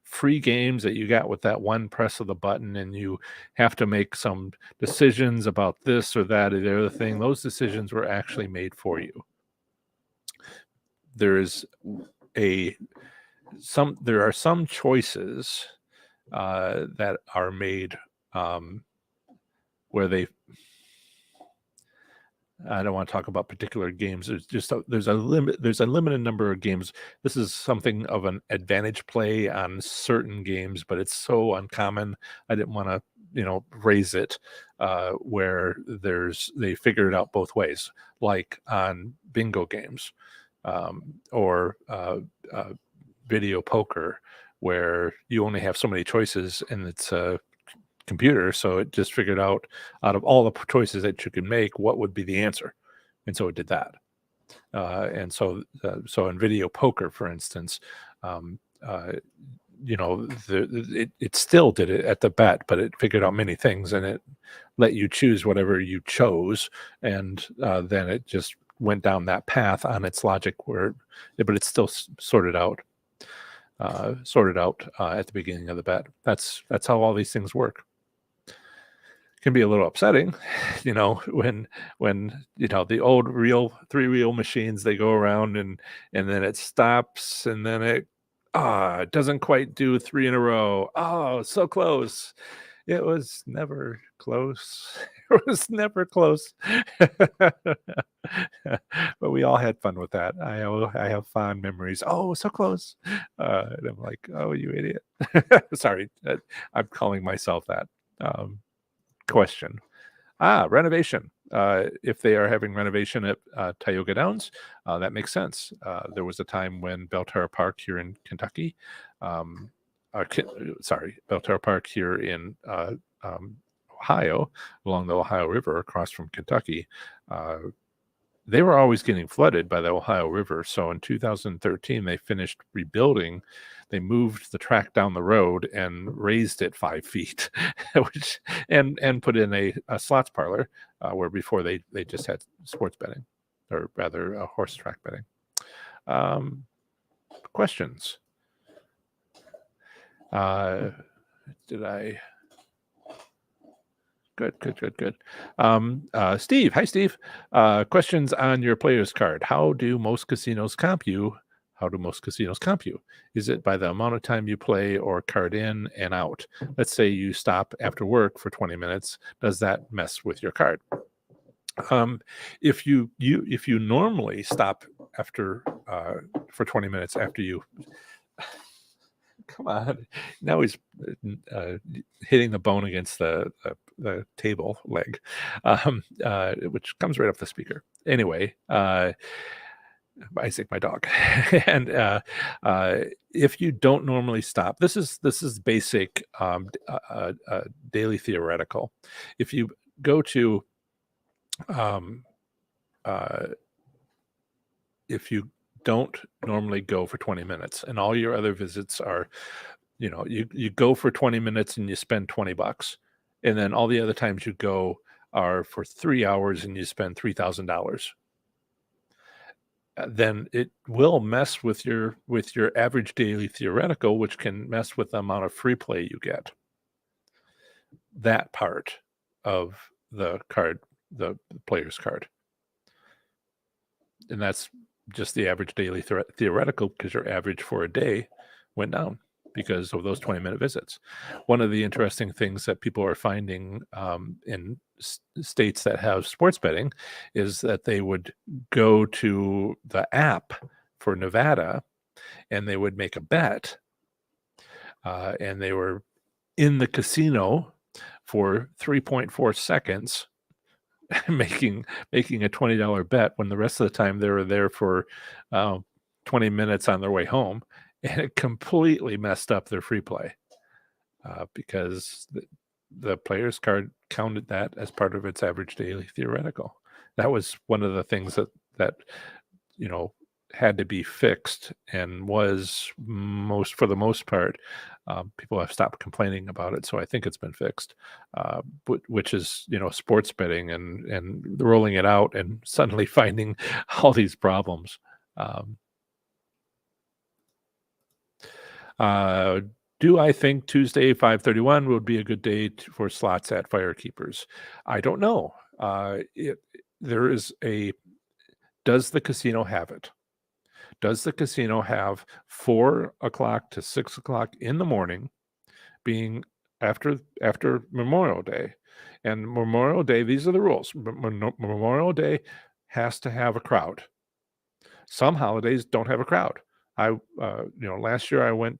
free games that you got with that one press of the button, and you have to make some decisions about this or that or the other thing. Those decisions were actually made for you. There is there are some choices that are made where they I don't want to talk about particular games. There's a limited number of games. This is something of an advantage play on certain games, but it's so uncommon. I didn't want to, raise it where they figure it out both ways, like on bingo games or video poker, where you only have so many choices and it's computer, so it just figured out of all the choices that you can make what would be the answer, and so it did that. And so in video poker, for instance, it still did it at the bet, but it figured out many things, and it let you choose whatever you chose, and then it just went down that path on its logic, but it's still sorted out at the beginning of the bet. That's how all these things work. Can be a little upsetting, when the old three reel machines, they go around and then it stops, and then it doesn't quite do three in a row. Oh, so close. It was never close. It was never close. But we all had fun with that. I have fond memories. Oh, so close. And I'm like, oh, you idiot. Sorry, I'm calling myself that. Question. Renovation. If they are having renovation at Tioga Downs, that makes sense. There was a time when Belterra Park here in Kentucky, Belterra Park here in Ohio, along the Ohio River across from Kentucky, they were always getting flooded by the Ohio River. So in 2013, they finished rebuilding. They moved the track down the road and raised it 5 feet, and put in a slots parlor where before they just had sports betting, or rather horse track betting. Questions? Did I? Good. Steve. Hi, Steve. Questions on your player's card. How do most casinos comp you? Is it by the amount of time you play or card in and out? Let's say you stop after work for 20 minutes. Does that mess with your card? If you normally stop after for 20 minutes after you come on, now he's hitting the bone against the table leg, which comes right off the speaker. Anyway, Isaac, my dog. And if you don't normally stop, this is basic daily theoretical. If you go to if you don't normally go for 20 minutes and all your other visits are, you go for 20 minutes and you spend $20, and then all the other times you go are for 3 hours and you spend $3,000, then it will mess with your average daily theoretical, which can mess with the amount of free play you get. That part of the card, the player's card. And that's just the average daily theoretical, because your average for a day went down because of those 20-minute visits. One of the interesting things that people are finding in states that have sports betting is that they would go to the app for Nevada and they would make a bet, and they were in the casino for 3.4 seconds making a $20 bet, when the rest of the time they were there for 20 minutes on their way home, and it completely messed up their free play because the player's card counted that as part of its average daily theoretical. That was one of the things that had to be fixed, and was for the most part, people have stopped complaining about it. So I think it's been fixed, which is, sports betting and rolling it out and suddenly finding all these problems. Uh, do I think Tuesday 5:31 would be a good day for slots at Firekeepers? I don't know. There is a does the casino have it? Does the casino have 4 o'clock to 6 o'clock in the morning being after Memorial Day? And Memorial Day, these are the rules. Memorial Day has to have a crowd. Some holidays don't have a crowd. Last year I went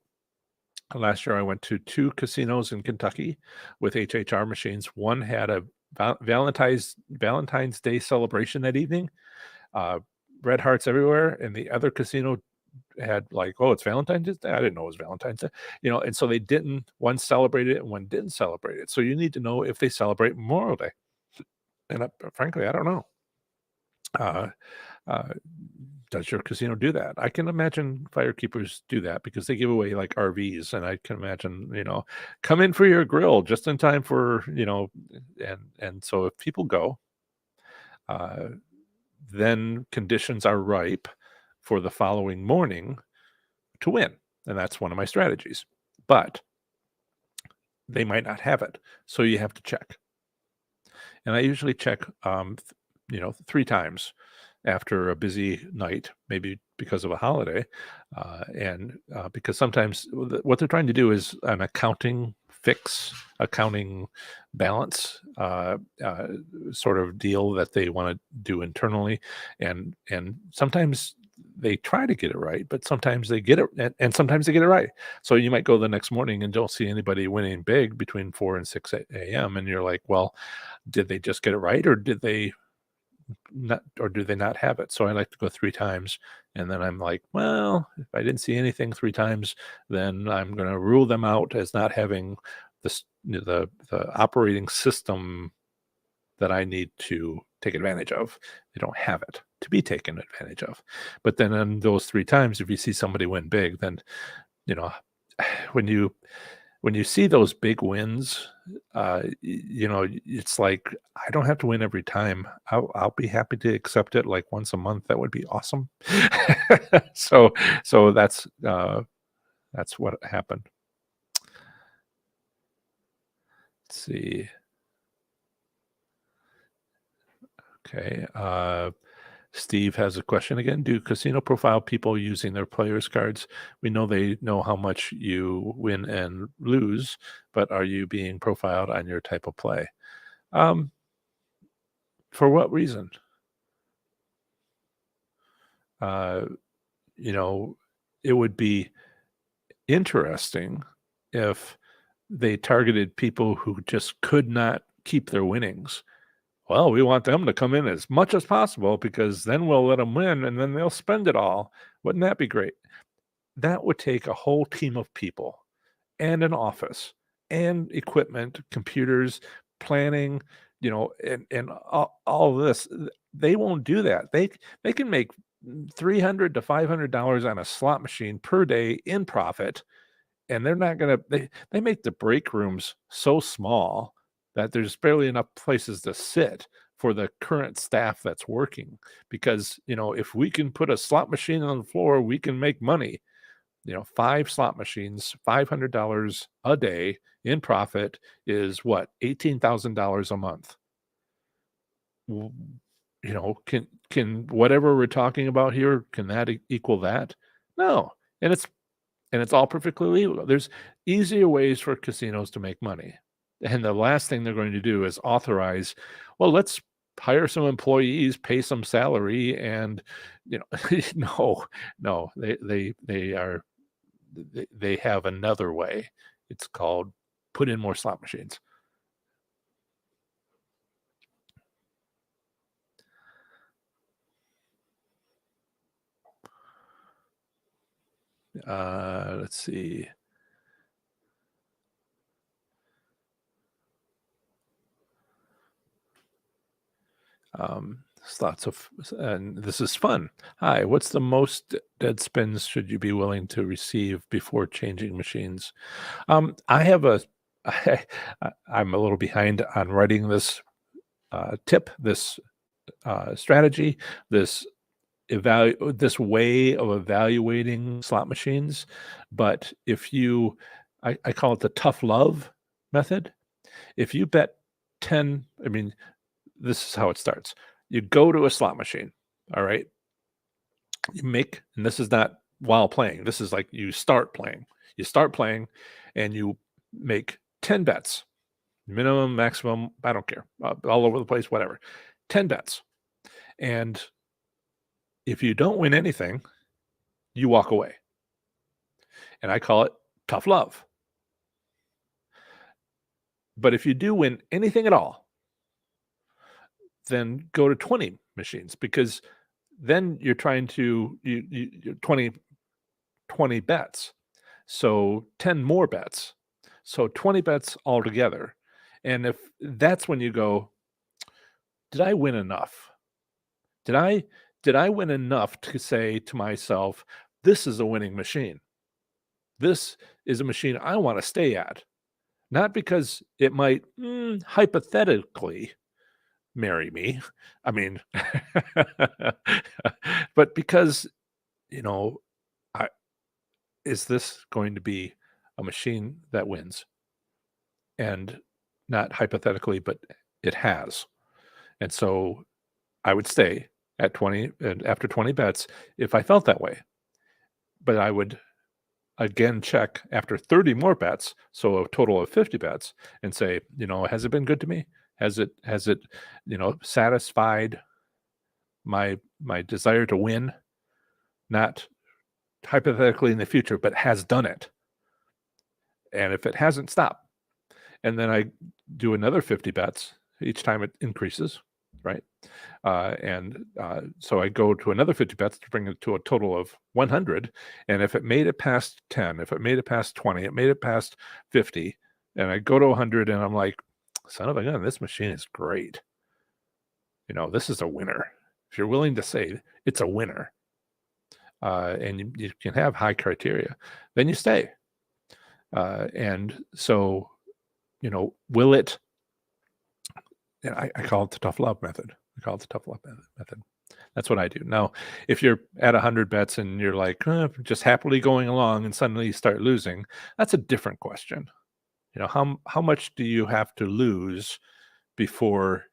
to 2 casinos in Kentucky with HHR machines. One had a Valentine's Day celebration that evening, uh, red hearts everywhere, and the other casino had like, "Oh, it's Valentine's Day?" I didn't know it was Valentine's Day, and so they didn't one celebrated it and one didn't celebrate it. So you need to know if they celebrate Memorial Day, and, frankly, I don't know. Uh, uh, does your casino do that? I can imagine firekeepers do that because they give away like RVs, and I can imagine, come in for your grill just in time for, and so if people go, uh, then conditions are ripe for the following morning to win, and that's one of my strategies. But they might not have it, so you have to check. And I usually check, 3 times after a busy night, maybe because of a holiday, and because sometimes what they're trying to do is an accounting balance, sort of deal that they wanna do internally, and sometimes they try to get it right, but sometimes they get it and sometimes they get it right. So you might go the next morning and don't see anybody winning big between 4 and 6 a.m., and you're like, "Well, did they just get it right, or did they not, or do they not have it?" So I like to go 3 times, and then I'm like, "Well, if I didn't see anything 3 times, then I'm gonna rule them out as not having the operating system that I need to take advantage of. They don't have it to be taken advantage of." But then in those 3 times, if you see somebody win big, then, you know, when you see those big wins, it's like, I don't have to win every time. I'll be happy to accept it like once a month. That would be awesome. So so that's what happened. Let's see. Okay. Steve has a question again. Do casino profile people using their players cards? We know they know how much you win and lose, but are you being profiled on your type of play? Um, for what reason? Uh, you know, it would be interesting if they targeted people who just could not keep their winnings. Well, we want them to come in as much as possible because then we'll let them win and then they'll spend it all. Wouldn't that be great? That would take a whole team of people and an office and equipment, computers, planning, and all this. They won't do that. They can make $300 to $500 on a slot machine per day in profit, and they're not gonna they make the break rooms so small that there's barely enough places to sit for the current staff that's working, because, if we can put a slot machine on the floor, we can make money. 5 slot machines, $500 a day in profit is what? $18,000 a month. W can whatever we're talking about here, can that equal that? No, and it's all perfectly legal. There's easier ways for casinos to make money, and the last thing they're going to do is authorize, "Well, let's hire some employees, pay some salary," and, no, no, they have another way. It's called put in more slot machines. Let's see. Slots of, and this is fun. Hi, what's the most dead spins should you be willing to receive before changing machines? I have a, I'm a little behind on writing this tip, this strategy, this this way of evaluating slot machines, but if you I call it the tough love method. If you bet 10, I mean, this is how it starts. You go to a slot machine, all right? You make, and this is not while playing. This is like you start playing. You start playing and you make 10 bets, minimum, maximum, I don't care, all over the place, whatever. 10 bets. And if you don't win anything, you walk away. And I call it tough love. But if you do win anything at all, then go to 20 machines, because then you're trying to you 20 bets. So 10 more bets. So 20 bets altogether. And if that's when you go, did I win enough? Did I win enough to say to myself, this is a winning machine? This is a machine I want to stay at. Not because it might hypothetically marry me. I mean, but because, you know, I is this going to be a machine that wins? And not hypothetically, but it has. And so I would stay at 20, and after 20 bets if I felt that way. But I would again check after 30 more bets, so a total of 50 bets, and say, has it been good to me? Has it satisfied my desire to win? Not hypothetically in the future, but has done it. And if it hasn't, stop. And then I do another 50 bets each time it increases, right? So I go to another 50 bets to bring it to a total of 100. And if it made it past 10, if it made it past 20, it made it past 50, and I go to 100 and I'm like, son of a gun, this machine is great. This is a winner. If you're willing to say it's a winner, and you can have high criteria, then you stay. And so, will it, and I call it the tough love method. I call it the tough love method. That's what I do. Now, if you're at 100 bets and you're like, just happily going along, and suddenly you start losing, that's a different question. How much do you have to lose before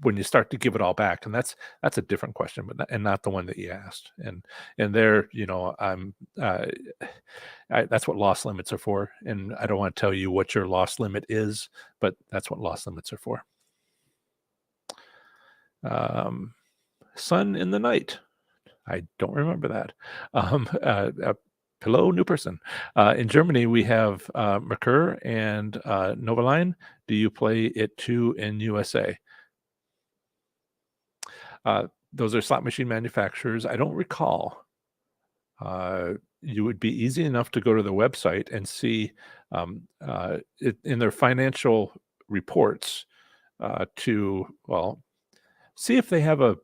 when you start to give it all back? And that's a different question, and not the one that you asked. And there, I'm that's what loss limits are for. And I don't want to tell you what your loss limit is, but that's what loss limits are for. Sun in the night. I don't remember that. Hello, new person. In Germany, we have Merkur and Novaline. Do you play it too in USA? Those are slot machine manufacturers. I don't recall. You would be easy enough to go to the website and see in their financial reports see if they have a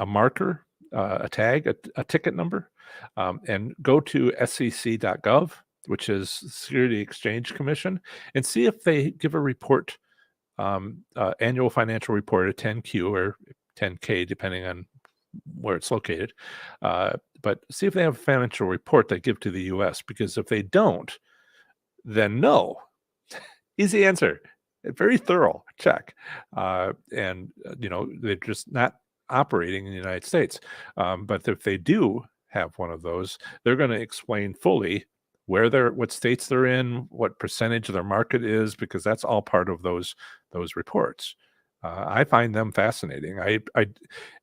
marker, a tag, a ticket number, and go to sec.gov, which is Security Exchange Commission, and see if they give a report, annual financial report, a 10Q or 10K, depending on where it's located. But see if they have a financial report they give to the US, because if they don't, then no. Easy answer. Very thorough check. And they're just not operating in the United States. But if they do have one of those, they're going to explain fully what states they're in, what percentage of their market is, because that's all part of those reports. I find them fascinating. I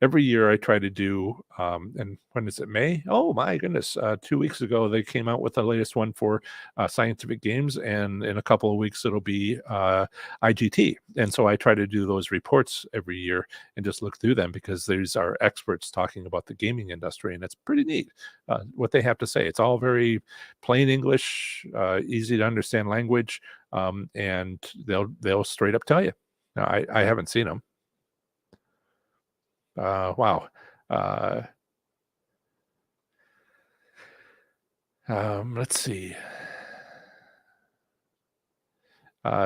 every year I try to do, and when is it, May? Oh my goodness! 2 weeks ago they came out with the latest one for scientific games, and in a couple of weeks it'll be IGT. And so I try to do those reports every year and just look through them, because these are experts talking about the gaming industry, and it's pretty neat what they have to say. It's all very plain English, easy to understand language, and they'll straight up tell you. No, I haven't seen them. Wow. Let's see.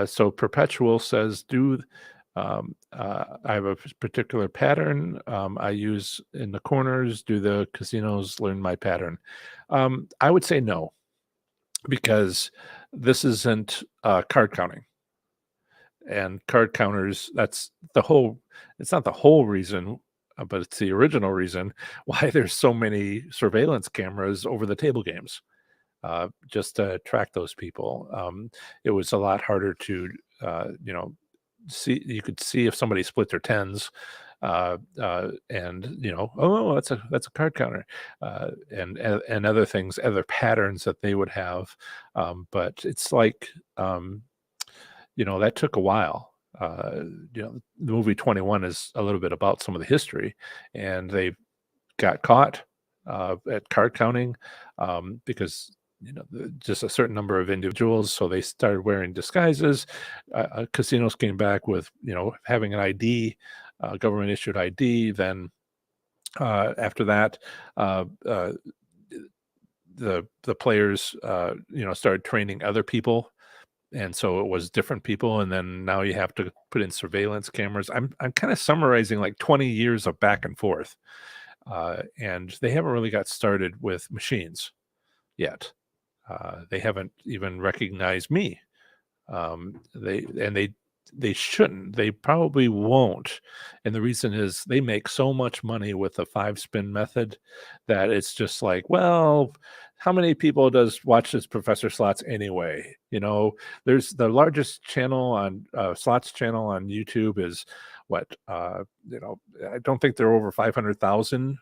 So Perpetual says, do I have a particular pattern I use in the corners. Do the casinos learn my pattern? I would say no, because this isn't card counting. And card counters, that's the whole, it's not the whole reason, but it's the original reason why there's so many surveillance cameras over the table games, just to track those people. It was a lot harder to, you know, see. You could see if somebody split their tens, and oh, that's a card counter, and other things, other patterns that they would have. But it's like, that took a while. The movie 21 is a little bit about some of the history, and they got caught at card counting, because just a certain number of individuals, so they started wearing disguises. Casinos came back with having an ID, government issued ID. Then after that, uh, uh, the players started training other people, and so it was different people, and then now you have to put in surveillance cameras. I'm kind of summarizing like 20 years of back and forth, and they haven't really got started with machines yet. They haven't even recognized me. They shouldn't. They probably won't. And the reason is they make so much money with the five spin method that it's just like, well, how many people does watch this Professor Slots anyway? There's the largest channel on Slots channel on YouTube is what? I don't think they're over 500,000.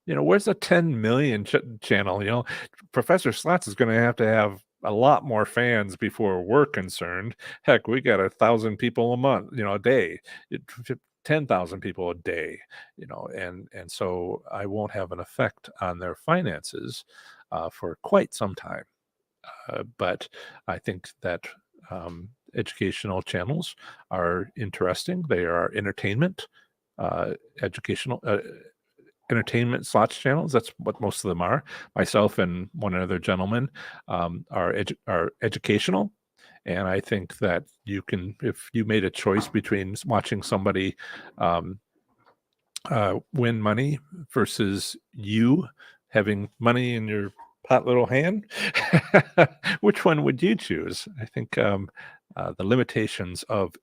Where's the 10 million channel? Professor Slots is going to have a lot more fans before we're concerned. Heck, we got 1,000 people a month, a day, 10,000 people a day, and so I won't have an effect on their finances for quite some time. But I think that educational channels are interesting. They are educational. Entertainment slots channels. That's what most of them are. Myself and one other gentleman are educational, and I think that if you made a choice between watching somebody win money versus you having money in your hot little hand, which one would you choose? I think the limitations of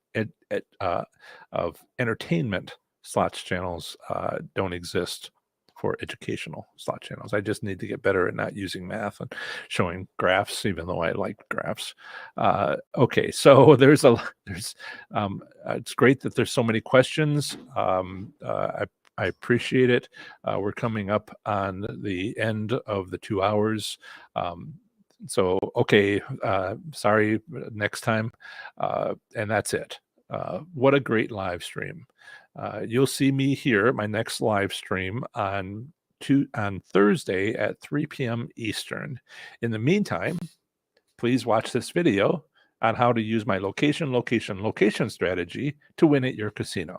entertainment slots channels don't exist for educational slot channels. I just need to get better at not using math and showing graphs, even though I like graphs. Okay, so it's great that there's so many questions. I appreciate it. We're coming up on the end of the 2 hours. So, okay, sorry, next time. And that's it. What a great live stream. You'll see me here, my next live stream on Thursday at 3 p.m. Eastern. In the meantime, please watch this video on how to use my location strategy to win at your casino.